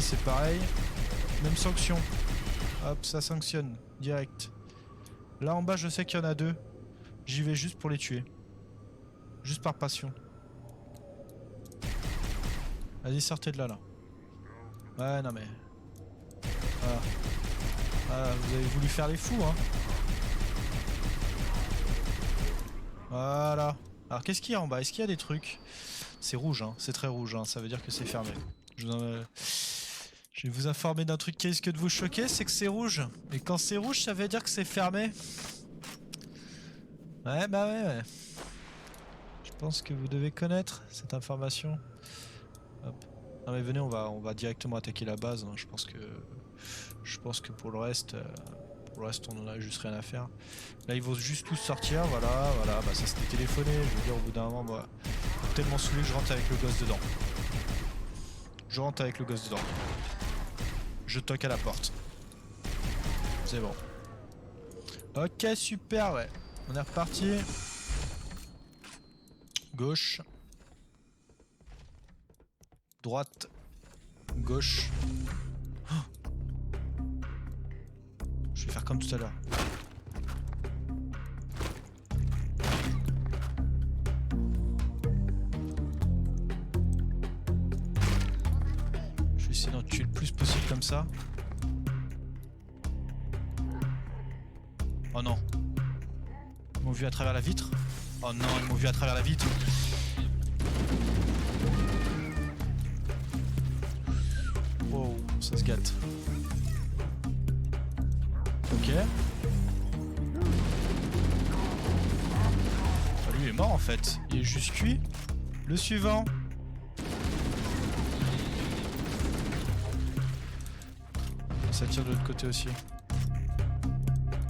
c'est pareil. Même sanction. Hop, ça sanctionne. Direct. Là en bas, je sais qu'il y en a deux. J'y vais juste pour les tuer. Juste par passion. Vas-y, sortez de là, là. Ouais, non mais... Voilà. Voilà, vous avez voulu faire les fous, hein. Voilà. Alors qu'est-ce qu'il y a en bas? Est-ce qu'il y a des trucs? C'est rouge, hein. C'est très rouge, hein. Ça veut dire que c'est fermé. Je vais vous informer d'un truc qui risque de vous choquer, c'est que c'est rouge. Et quand c'est rouge, ça veut dire que c'est fermé. Ouais, bah ouais. Je pense que vous devez connaître cette information. Hop. Non mais venez, on va directement attaquer la base. Hein. Je pense que pour le reste, on en a juste rien à faire. Là, ils vont juste tous sortir. Voilà. Bah ça c'était téléphoné. Je veux dire, au bout d'un moment, moi, tellement saoulé que je rentre avec le gosse dedans. Je toque à la porte. C'est bon. Ok, super, ouais. On est reparti. Gauche. Droite. Gauche. Oh, je vais faire comme tout à l'heure. Je vais essayer d'en tuer le plus possible comme ça. Oh non. Ils m'ont vu à travers la vitre. Oh non, ils m'ont vu à travers la vitre. Wow, ça se gâte. Ok. Ah, lui est mort en fait. Il est juste cuit. Le suivant. Ça tire de l'autre côté aussi.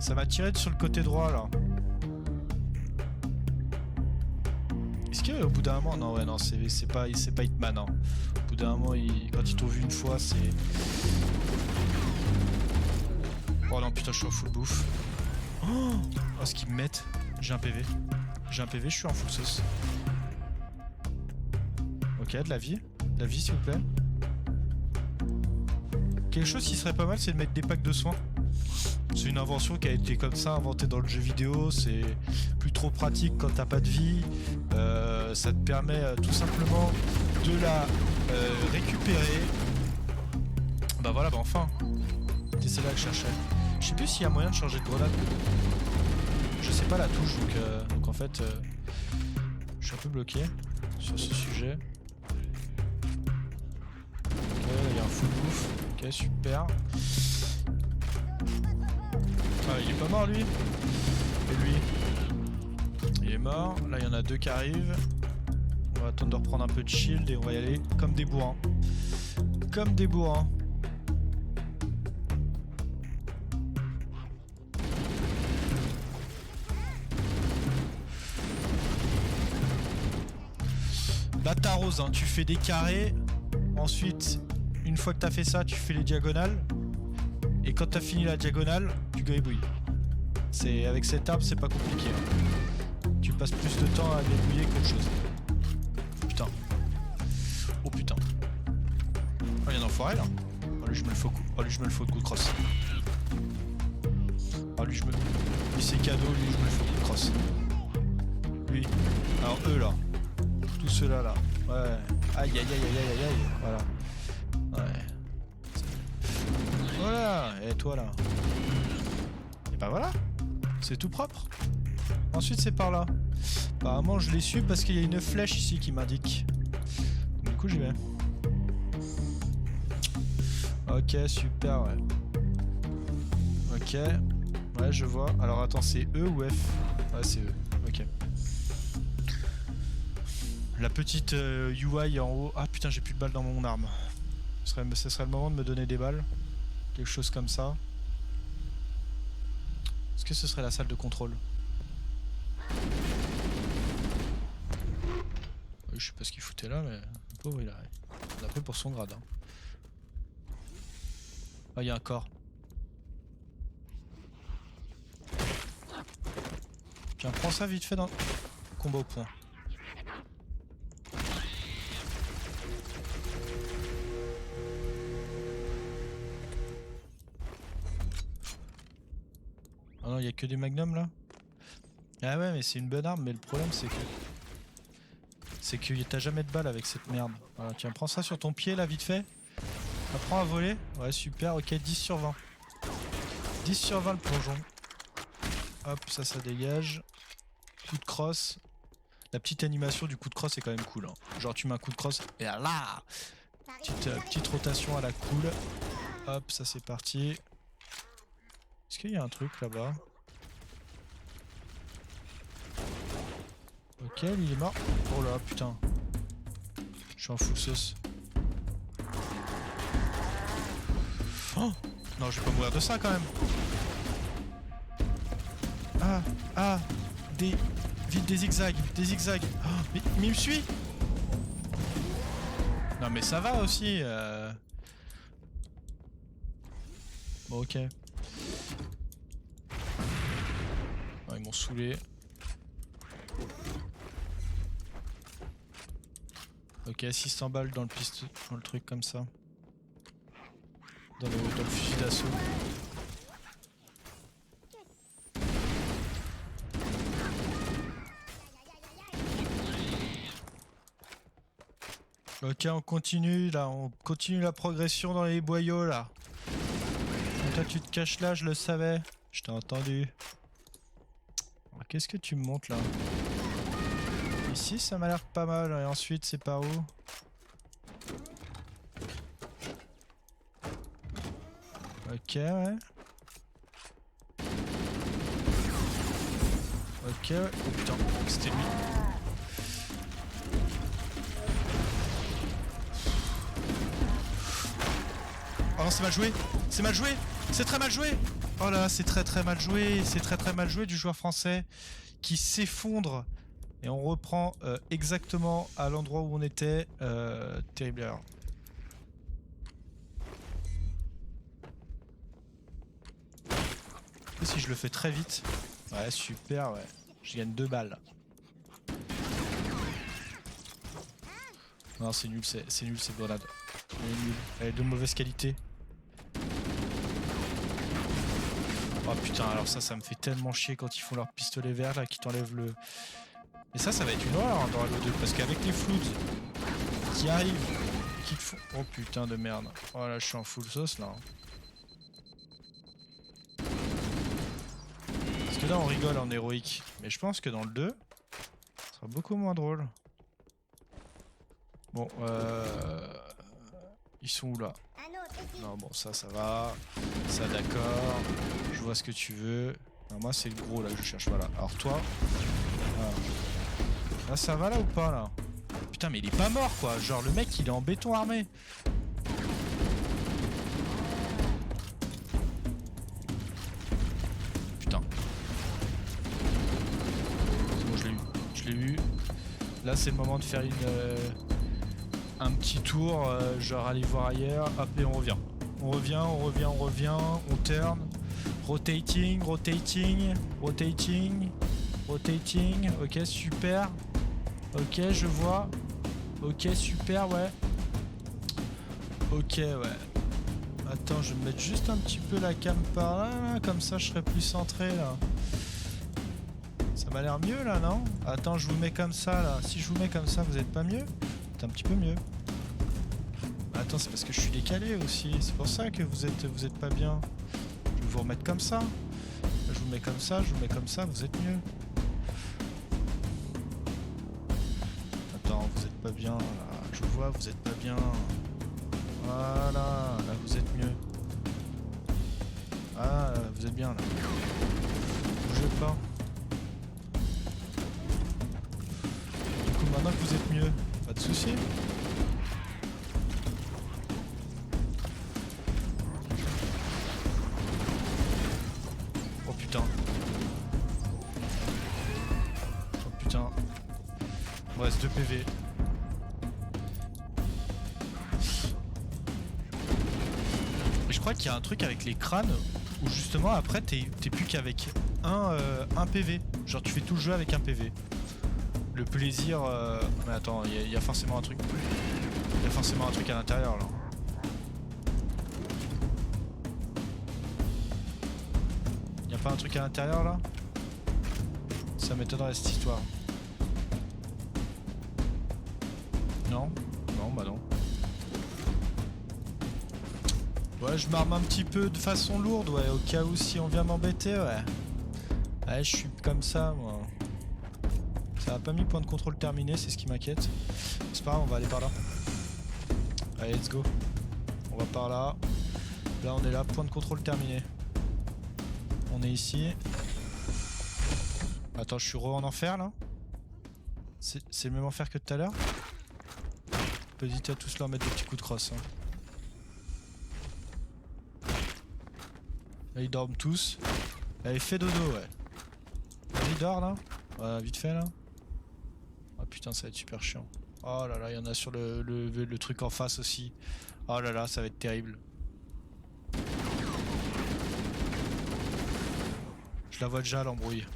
Ça m'a tiré sur le côté droit là. Est-ce qu'au bout d'un moment... Non ouais non c'est pas Hitman hein. Au bout d'un moment quand ils t'ont vu une fois c'est... Oh non putain je suis en full bouffe. Oh ce qu'ils me mettent. J'ai un PV. Je suis en full sauce. Ok de la vie. De la vie s'il vous plaît. Quelque chose qui serait pas mal c'est de mettre des packs de soins. C'est une invention qui a été comme ça inventée dans le jeu vidéo, c'est plus trop pratique quand t'as pas de vie, ça te permet tout simplement de la récupérer. Bah voilà, bah enfin, c'est celle-là que je cherchais. Je sais plus s'il y a moyen de changer de grenade. Je sais pas la touche, donc en fait, je suis un peu bloqué sur ce sujet. Ok, là il y a un full bouffe, ok super. Ah, il est pas mort lui. Et lui il est mort. Là il y en a deux qui arrivent. On va attendre de reprendre un peu de shield et on va y aller comme des bourrins. Comme des bourrins. Là t'arroses, hein. Tu fais des carrés. Ensuite, une fois que t'as fait ça, tu fais les diagonales. Et quand t'as fini la diagonale, tu gribouilles. C'est avec cette arme, c'est pas compliqué. Hein. Tu passes plus de temps à gribouiller qu'autre chose. Putain. Oh putain. Oh, il y a un enfoiré là. Oh lui je me le fais au coup. Oh lui je me le fais au coup de crosse. Oh lui lui c'est cadeau, lui je me le fais au coup de crosse. Lui. Alors eux là. Tous ceux-là là. Ouais. Aïe, aïe, aïe, aïe, aïe, aïe. Voilà. Ouais. Voilà. Et toi, là. Et bah voilà. C'est tout propre. Ensuite, c'est par là. Apparemment, je l'ai su parce qu'il y a une flèche ici qui m'indique. Du coup, j'y vais. Ok, super, ouais. Ok. Ouais, je vois. Alors, attends, c'est E ou F? Ouais, c'est E. Ok. La petite UI en haut. Ah putain, j'ai plus de balles dans mon arme. Ce serait le moment de me donner des balles. Quelque chose comme ça. Est-ce que ce serait la salle de contrôle? Oui, je sais pas ce qu'il foutait là, mais le pauvre, il a pris pour son grade. Hein. Ah, il y a un corps. Tiens, prends ça vite fait dans le combat au point. Ah non, il y a que des magnums là. Ah ouais, mais c'est une bonne arme, mais le problème c'est que t'as jamais de balles avec cette merde. Voilà, tiens, prends ça sur ton pied là, vite fait. Apprends à voler. Ouais, super, ok, 10 sur 20. 10 sur 20 le plongeon. Hop, ça dégage. Coup de crosse. La petite animation du coup de crosse est quand même cool. Hein. Genre, tu mets un coup de crosse et là, petite rotation à la cool. Hop, ça c'est parti. Est-ce qu'il y a un truc là-bas? Ok, lui, il est mort. Oh là, putain. Je suis en full sauce. Oh non, je vais pas mourir de ça quand même. Vite des zigzags, Oh, mais il me suit. Non mais ça va aussi. Bon, ok. Oh, ils m'ont saoulé. Ok, 600 balles dans le truc comme ça. Dans le fusil d'assaut. Ok, on continue là, on continue la progression dans les boyaux là. Et toi tu te caches là, je le savais. Je t'ai entendu. Qu'est-ce que tu me montres là? Ici ça m'a l'air pas mal, et ensuite c'est par où? Ok, ouais. Ok, ouais. Oh putain, c'était lui. Oh non, c'est mal joué. C'est mal joué. C'est très mal joué. Oh là, c'est très mal joué. C'est très mal joué du joueur français qui s'effondre. Et on reprend exactement à l'endroit où on était. Terrible erreur. Et si je le fais très vite. Ouais, super, ouais. Je gagne 2 balles. Non, c'est nul, c'est nul cette grenade. Elle est nulle. Elle est de mauvaise qualité. Oh putain, alors ça me fait tellement chier quand ils font leur pistolet vert là, qui t'enlèvent le... Et ça va être une horreur hein, dans Halo 2, parce qu'avec les floods qui arrivent, qui te font... Oh putain de merde. Oh là, je suis en full sauce là. Parce que là on rigole en héroïque, mais je pense que dans le 2, ça sera beaucoup moins drôle. Bon, ils sont où là? Non, bon, ça va. Ça, d'accord. Je vois ce que tu veux. Non, moi, c'est le gros là que je cherche. Voilà. Alors, toi. Voilà. Là, ça va là ou pas là? Putain, mais il est pas mort quoi. Genre, le mec, il est en béton armé. Putain. C'est bon, je l'ai eu. Je l'ai eu. Là, c'est le moment de faire un petit tour, genre aller voir ailleurs, hop et on revient. On revient, on turn. Rotating, ok super. Ok je vois. Ok super ouais. Ok ouais. Attends, je vais me mettre juste un petit peu la cam par là, comme ça je serai plus centré là. Ça m'a l'air mieux là non? Attends, je vous mets comme ça là. Si je vous mets comme ça, vous êtes pas mieux? C'est un petit peu mieux. Attends, c'est parce que je suis décalé aussi. C'est pour ça que vous êtes pas bien. Je vais vous remettre comme ça. Je vous mets comme ça, je vous mets comme ça, vous êtes mieux. Attends, vous êtes pas bien là. Je vois, vous êtes pas bien. Voilà, là vous êtes mieux. Ah, vous êtes bien là. Bougez pas. Du coup, maintenant que vous êtes mieux, pas de soucis. Oh putain. Oh putain. Il me reste 2 PV. Et je crois qu'il y a un truc avec les crânes où justement après t'es plus qu'avec un PV. Genre tu fais tout le jeu avec un PV. Le plaisir... Mais attends, il y a forcément un truc. Il y a forcément un truc à l'intérieur là. Y a pas un truc à l'intérieur là? Ça m'étonnerait cette histoire. Non? Non, bah non. Ouais, je m'arme un petit peu de façon lourde, ouais, au cas où si on vient m'embêter, ouais. Ouais, je suis comme ça, moi. Ça a pas mis point de contrôle terminé, c'est ce qui m'inquiète. C'est pas grave, on va aller par là. Allez, let's go. On va par là. Là, on est là, point de contrôle terminé. On est ici. Attends, je suis en enfer, là. C'est le même enfer que tout à l'heure. On peut hésiter à tous leur mettre des petits coups de crosse, hein. Là, ils dorment tous. Allez, fais dodo, ouais. Vas-y, dors, là. Ouais, vite fait, là. Ah putain, ça va être super chiant. Oh là là, il y en a sur le truc en face aussi. Oh là là, ça va être terrible. Je la vois déjà, l'embrouille.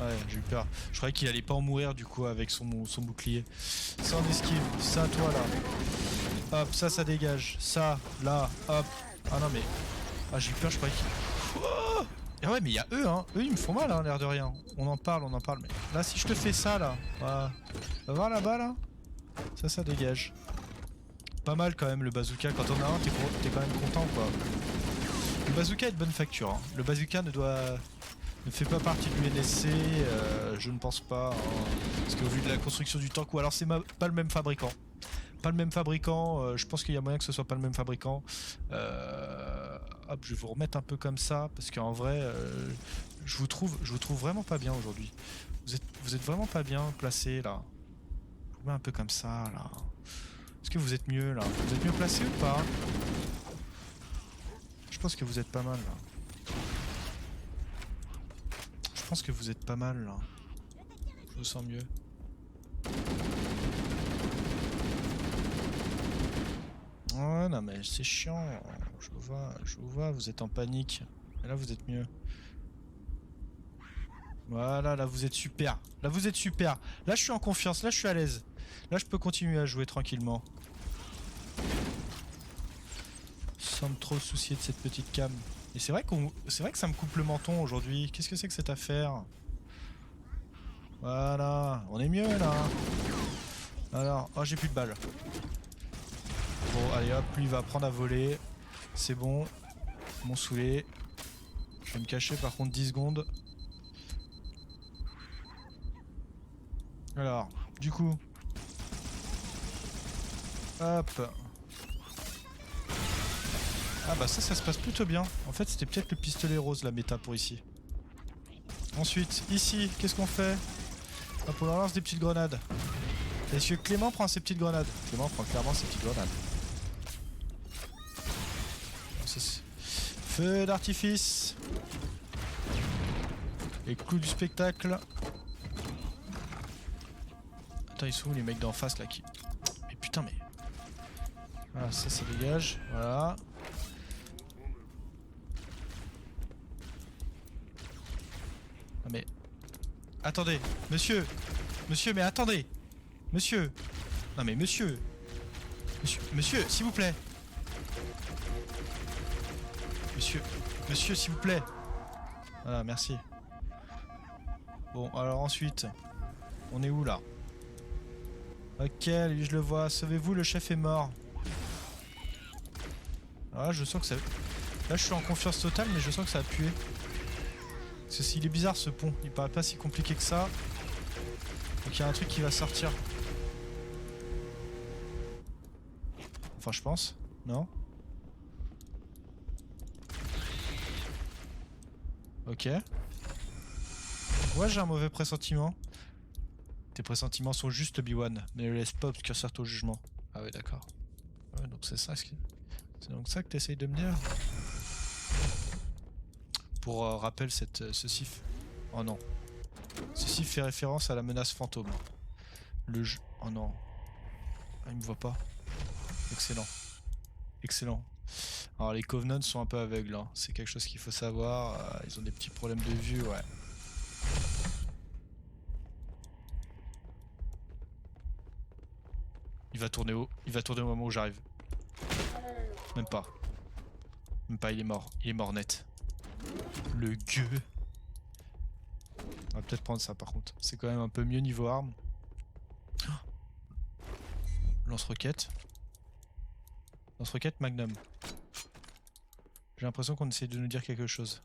Ouais, j'ai eu peur. Je croyais qu'il allait pas en mourir du coup avec son bouclier. Ça en esquive, ça toi là. Hop, ça dégage. Ça, là, hop. Ah non mais... Ah j'ai eu peur, je croyais qu'il... Oh ah ouais mais il y a eux hein. Eux ils me font mal hein, l'air de rien. On en parle. Mais là si je te fais ça là... Voilà. Va voir là-bas là. Ça dégage. Pas mal quand même le bazooka. Quand on a un, t'es quand même content quoi. Le bazooka est de bonne facture. Hein. Le bazooka ne fait pas partie du NSC, je ne pense pas, hein, parce qu'au vu de la construction du tank, ou alors c'est pas le même fabricant. Pas le même fabricant, je pense qu'il y a moyen que ce soit pas le même fabricant. Hop, je vais vous remettre un peu comme ça, parce qu'en vrai, je vous trouve vraiment pas bien aujourd'hui. Vous êtes vraiment pas bien placé là. Je vous mets un peu comme ça là. Est-ce que vous êtes mieux là? Vous êtes mieux placé ou pas? Je pense que vous êtes pas mal là. Je pense que vous êtes pas mal là. Je vous sens mieux. Ouais, non mais c'est chiant. Je vous vois, vous êtes en panique. Et là vous êtes mieux. Voilà, là vous êtes super. Là vous êtes super. Là je suis en confiance, là je suis à l'aise. Là je peux continuer à jouer tranquillement. Sans me trop soucier de cette petite cam. Et c'est vrai que ça me coupe le menton aujourd'hui. Qu'est-ce que c'est que cette affaire? Voilà, on est mieux là. Alors, oh j'ai plus de balles. Bon, allez hop, lui il va apprendre à voler. C'est bon. Mon saoulé. Je vais me cacher par contre 10 secondes. Alors, du coup. Hop. Ah bah ça se passe plutôt bien. En fait c'était peut-être le pistolet rose la méta pour ici. Ensuite, ici, qu'est-ce qu'on fait? Hop, on leur lance des petites grenades. Est-ce que Clément prend ses petites grenades? Clément prend clairement ses petites grenades. Feu d'artifice. Et clou du spectacle. Attends, ils sont où les mecs d'en face là qui... Mais putain mais... Voilà, ça dégage. Voilà. Ah mais... Attendez, monsieur, mais attendez, monsieur, non mais monsieur, s'il vous plaît, monsieur, Monsieur, s'il vous plaît. Voilà, merci. Bon, alors ensuite, on est où là? Ok, lui je le vois. Sauvez-vous, le chef est mort. Ah, je sens que ça... Là, je suis en confiance totale, mais je sens que ça a pué. Parce que s'il est bizarre ce pont, il paraît pas si compliqué que ça. Donc il y a un truc qui va sortir. Enfin, je pense. Non? Ok. Ouais, j'ai un mauvais pressentiment. Tes pressentiments sont justes, Obi-Wan, mais ne laisse pas obscurcir ton jugement. Ah ouais, d'accord. Ouais, donc c'est ça, c'est donc ça que tu essayes de me dire? Pour rappel, ceci... Oh non. Ceci fait référence à la menace fantôme. Le jeu... Oh non. Ah, il me voit pas. Excellent. Excellent. Alors les Covenants sont un peu aveugles, hein. C'est quelque chose qu'il faut savoir. Ils ont des petits problèmes de vue, ouais. Il va tourner au moment où j'arrive. Même pas. Même pas, il est mort. Il est mort net. Le gueux. On va peut-être prendre ça par contre. C'est quand même un peu mieux niveau arme. Lance-roquette. Lance-roquette Magnum. J'ai l'impression qu'on essaie de nous dire quelque chose.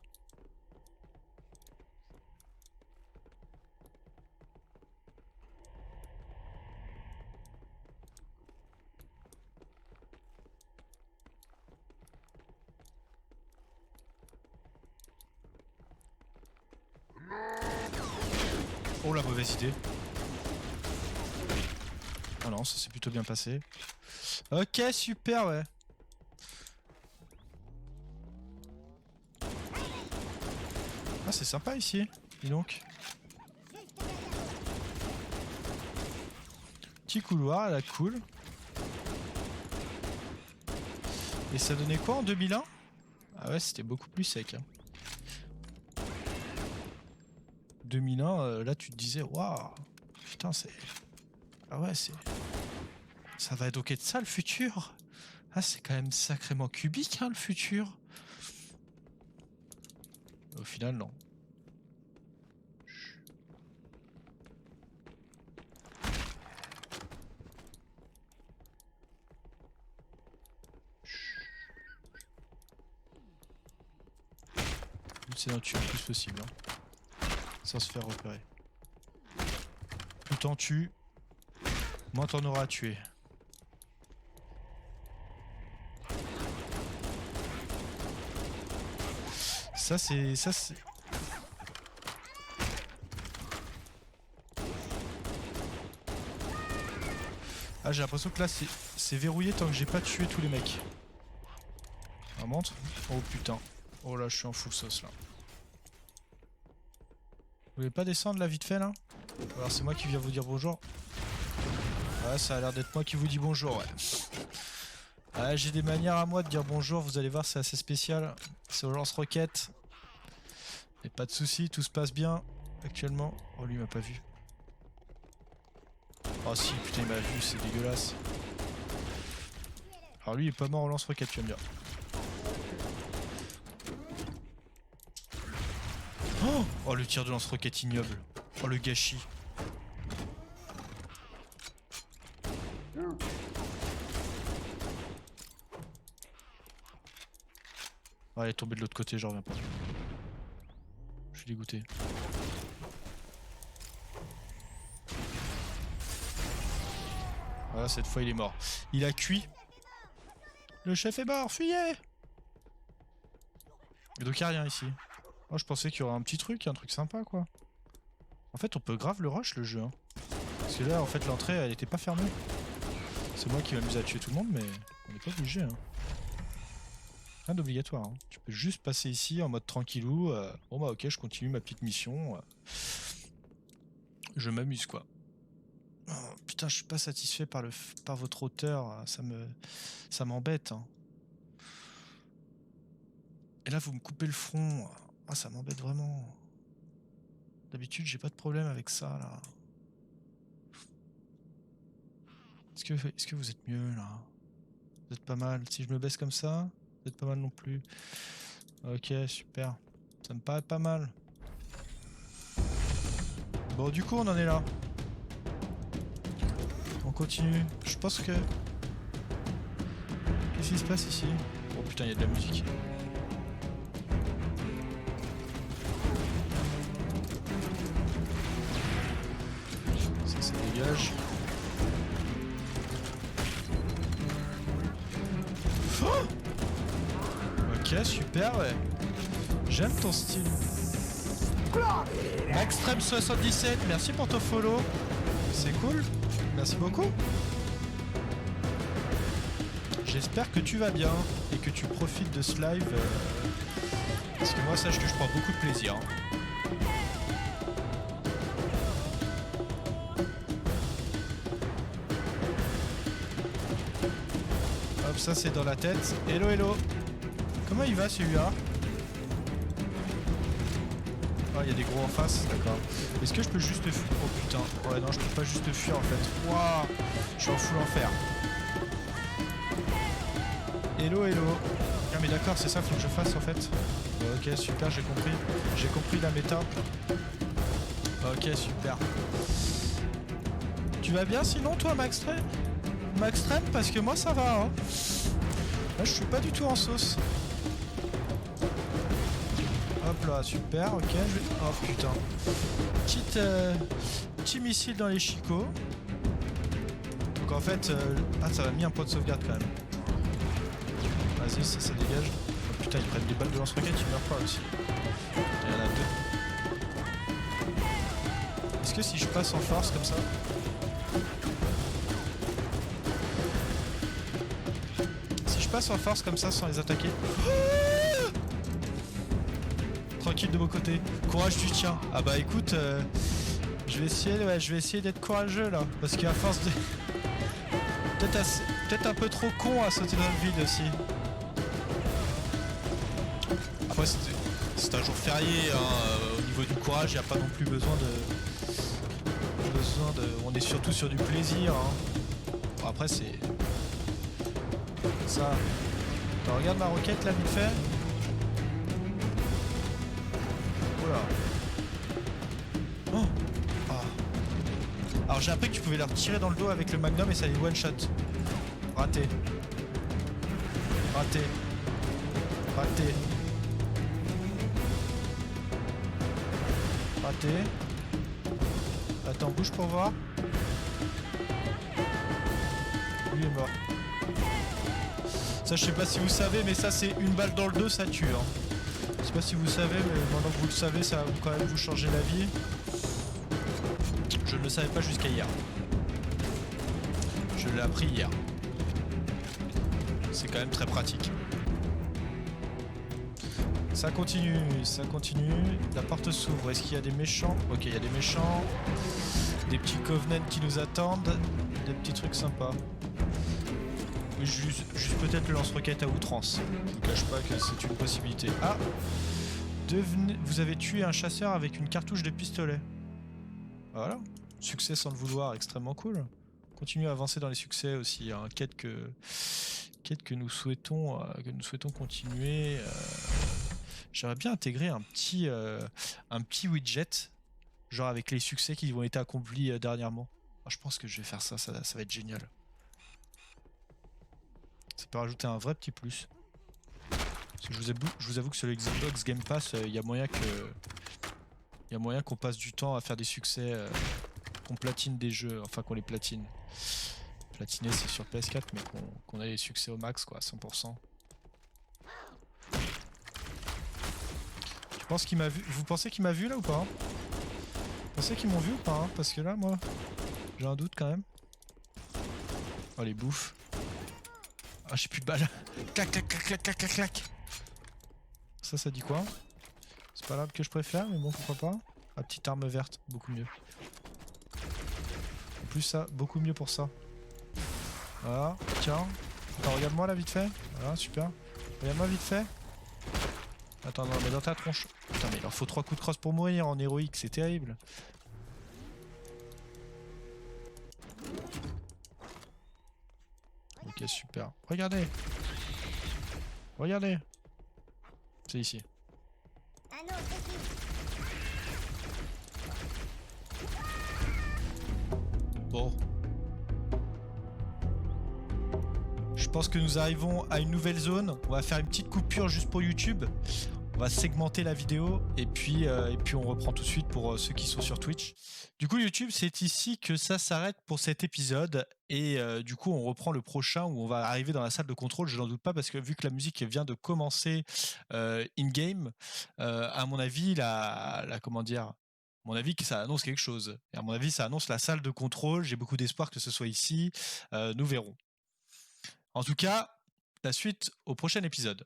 Oh la mauvaise idée. Oh non, ça s'est plutôt bien passé. Ok, super, ouais. Ah, c'est sympa ici, dis donc. Petit couloir, à la cool. Et ça donnait quoi en 2001? Ah ouais, c'était beaucoup plus sec. Hein. 2001, là tu te disais, waouh, putain, c'est... Ah ouais, c'est... Ça va donc être ça le futur? Ah, c'est quand même sacrément cubique, hein, le futur. Au final, non. C'est d'en tuer le plus possible, hein, sans se faire repérer. Plus t'en tues, moins t'en auras à tuer. Ça c'est... Ah, j'ai l'impression que là c'est verrouillé tant que j'ai pas tué tous les mecs. On monte. Oh putain. Oh là, je suis en full sauce là. Vous voulez pas descendre là vite fait là? Alors c'est moi qui viens vous dire bonjour. Ouais, ça a l'air d'être moi qui vous dis bonjour, ouais. Ouais, j'ai des manières à moi de dire bonjour, vous allez voir, c'est assez spécial. C'est au lance-roquette. Et pas de soucis, tout se passe bien actuellement. Oh, lui il m'a pas vu. Oh si, putain il m'a vu, c'est dégueulasse. Alors lui il est pas mort au lance-roquette, tu vas me dire. Oh le tir de lance-roquette ignoble. Oh le gâchis. Oh, elle est tombée de l'autre côté, j'en reviens pas. Je suis dégoûté. Voilà, cette fois il est mort. Il a cuit. Le chef est mort, fuyez! Et donc il n'y a rien ici. Oh, je pensais qu'il y aurait un petit truc, un truc sympa quoi. En fait on peut grave le rush le jeu. Hein. Parce que là en fait l'entrée elle était pas fermée. C'est moi qui m'amuse à tuer tout le monde mais on n'est pas obligé. Hein. Rien d'obligatoire. Hein. Tu peux juste passer ici en mode tranquillou. Bon bah ok, je continue ma petite mission. Je m'amuse quoi. Oh, putain, je suis pas satisfait par votre hauteur. Ça m'embête. Hein. Et là vous me coupez le front. Ah, ça m'embête vraiment. D'habitude j'ai pas de problème avec ça là. Est-ce que vous êtes mieux là? Vous êtes pas mal. Si je me baisse comme ça, vous êtes pas mal non plus. Ok, super. Ça me paraît pas mal. Bon, du coup, on en est là. On continue. Je pense que... Qu'est-ce qui se passe ici? Oh putain, il y a de la musique. Ça dégage. Oh, ok, super, ouais. J'aime ton style. Maxtrem77, merci pour ton follow. C'est cool. Merci beaucoup. J'espère que tu vas bien et que tu profites de ce live. Parce que moi, sache que je prends beaucoup de plaisir. Hop, ça c'est dans la tête. Hello, hello. Comment il va celui-là? Ah, il y a des gros en face, d'accord. Est-ce que je peux juste fuir? Oh putain. Ouais, non, je peux pas juste fuir en fait. Waouh, je suis en full enfer. Hello, hello. Ah mais d'accord, c'est ça, faut que je fasse en fait. Ok, super, j'ai compris. J'ai compris la méta. Ok, super. Tu vas bien sinon toi, Maxtrem? Maxtrem, parce que moi ça va, hein. Là, je suis pas du tout en sauce. Hop là, super, ok. Oh putain. Petit missile dans les chicots. Donc en fait... Ah, ça m'a mis un point de sauvegarde quand même. Vas-y, ça dégage. Oh putain, ils prennent des balles de lance-roquettes, ils meurent pas aussi. Il y en a deux. Est-ce que si je passe en force comme ça... Si je passe en force comme ça sans les attaquer... Tranquille de mon côté. Courage du tien. Ah bah écoute, je vais essayer d'être courageux là. Parce qu'à force de... Peut-être un peu trop con à sauter dans le vide aussi. Après c'est un jour férié, hein. Au niveau du courage, il n'y a pas non plus besoin de... On est surtout sur du plaisir, hein. Bon, après c'est... Ça... Attends, regarde ma roquette là vite fait. Oh. Ah. Alors j'ai appris que tu pouvais leur tirer dans le dos avec le magnum et ça les one shot. Raté. Raté. Raté. Raté. Attends, bouge pour voir. Lui est mort. Ça je sais pas si vous savez, mais ça c'est une balle dans le dos, ça tue, hein. Je sais pas si vous savez, mais maintenant que vous le savez, ça va quand même vous changer la vie. Je ne le savais pas jusqu'à hier. Je l'ai appris hier. C'est quand même très pratique. Ça continue, ça continue. La porte s'ouvre. Est-ce qu'il y a des méchants? Ok, il y a des méchants. Des petits covenants qui nous attendent. Des petits trucs sympas. Oui, juste peut-être le lance-roquette à outrance. Je vous cache pas que c'est une possibilité. Ah! Vous avez tué un chasseur avec une cartouche de pistolet. Voilà. Succès sans le vouloir, extrêmement cool. Continuez à avancer dans les succès aussi. Hein. Quête que nous souhaitons continuer. J'aimerais bien intégrer un petit widget, genre avec les succès qui ont été accomplis dernièrement. Alors, je pense que je vais faire ça va être génial. Ça peut rajouter un vrai petit plus. Parce que je vous avoue que sur le Xbox Game Pass, il y a moyen qu'on passe du temps à faire des succès, qu'on platine des jeux, enfin qu'on les platine. Platiner c'est sur PS4, mais qu'on a les succès au max, quoi, à 100%. Je pense qu'il m'a vu. Vous pensez qu'il m'a vu là ou pas? Vous pensez qu'ils m'ont vu ou pas, hein? Parce que là, moi, j'ai un doute quand même. Oh les bouffes. Ah, j'ai plus de balles. Clac, clac, clac, clac, clac, clac, clac. Ça dit quoi? C'est pas l'arme que je préfère, mais bon, pourquoi pas. La petite arme verte, beaucoup mieux. En plus, ça, beaucoup mieux pour ça. Voilà, tiens. Attends, regarde-moi là, vite fait. Voilà, super. Regarde-moi vite fait. Attends, non, mais dans ta tronche. Putain, mais il leur faut 3 coups de crosse pour mourir en héroïque, c'est terrible. Ok, super. Regardez. Regardez. C'est ici. Bon. Je pense que nous arrivons à une nouvelle zone. On va faire une petite coupure juste pour YouTube. On va segmenter la vidéo et puis on reprend tout de suite pour ceux qui sont sur Twitch. Du coup, YouTube, c'est ici que ça s'arrête pour cet épisode. Et du coup, on reprend le prochain où on va arriver dans la salle de contrôle. Je n'en doute pas parce que vu que la musique vient de commencer in-game, à mon avis, comment dire, à mon avis, que ça annonce quelque chose. Et à mon avis, ça annonce la salle de contrôle. J'ai beaucoup d'espoir que ce soit ici. Nous verrons. En tout cas, la suite au prochain épisode.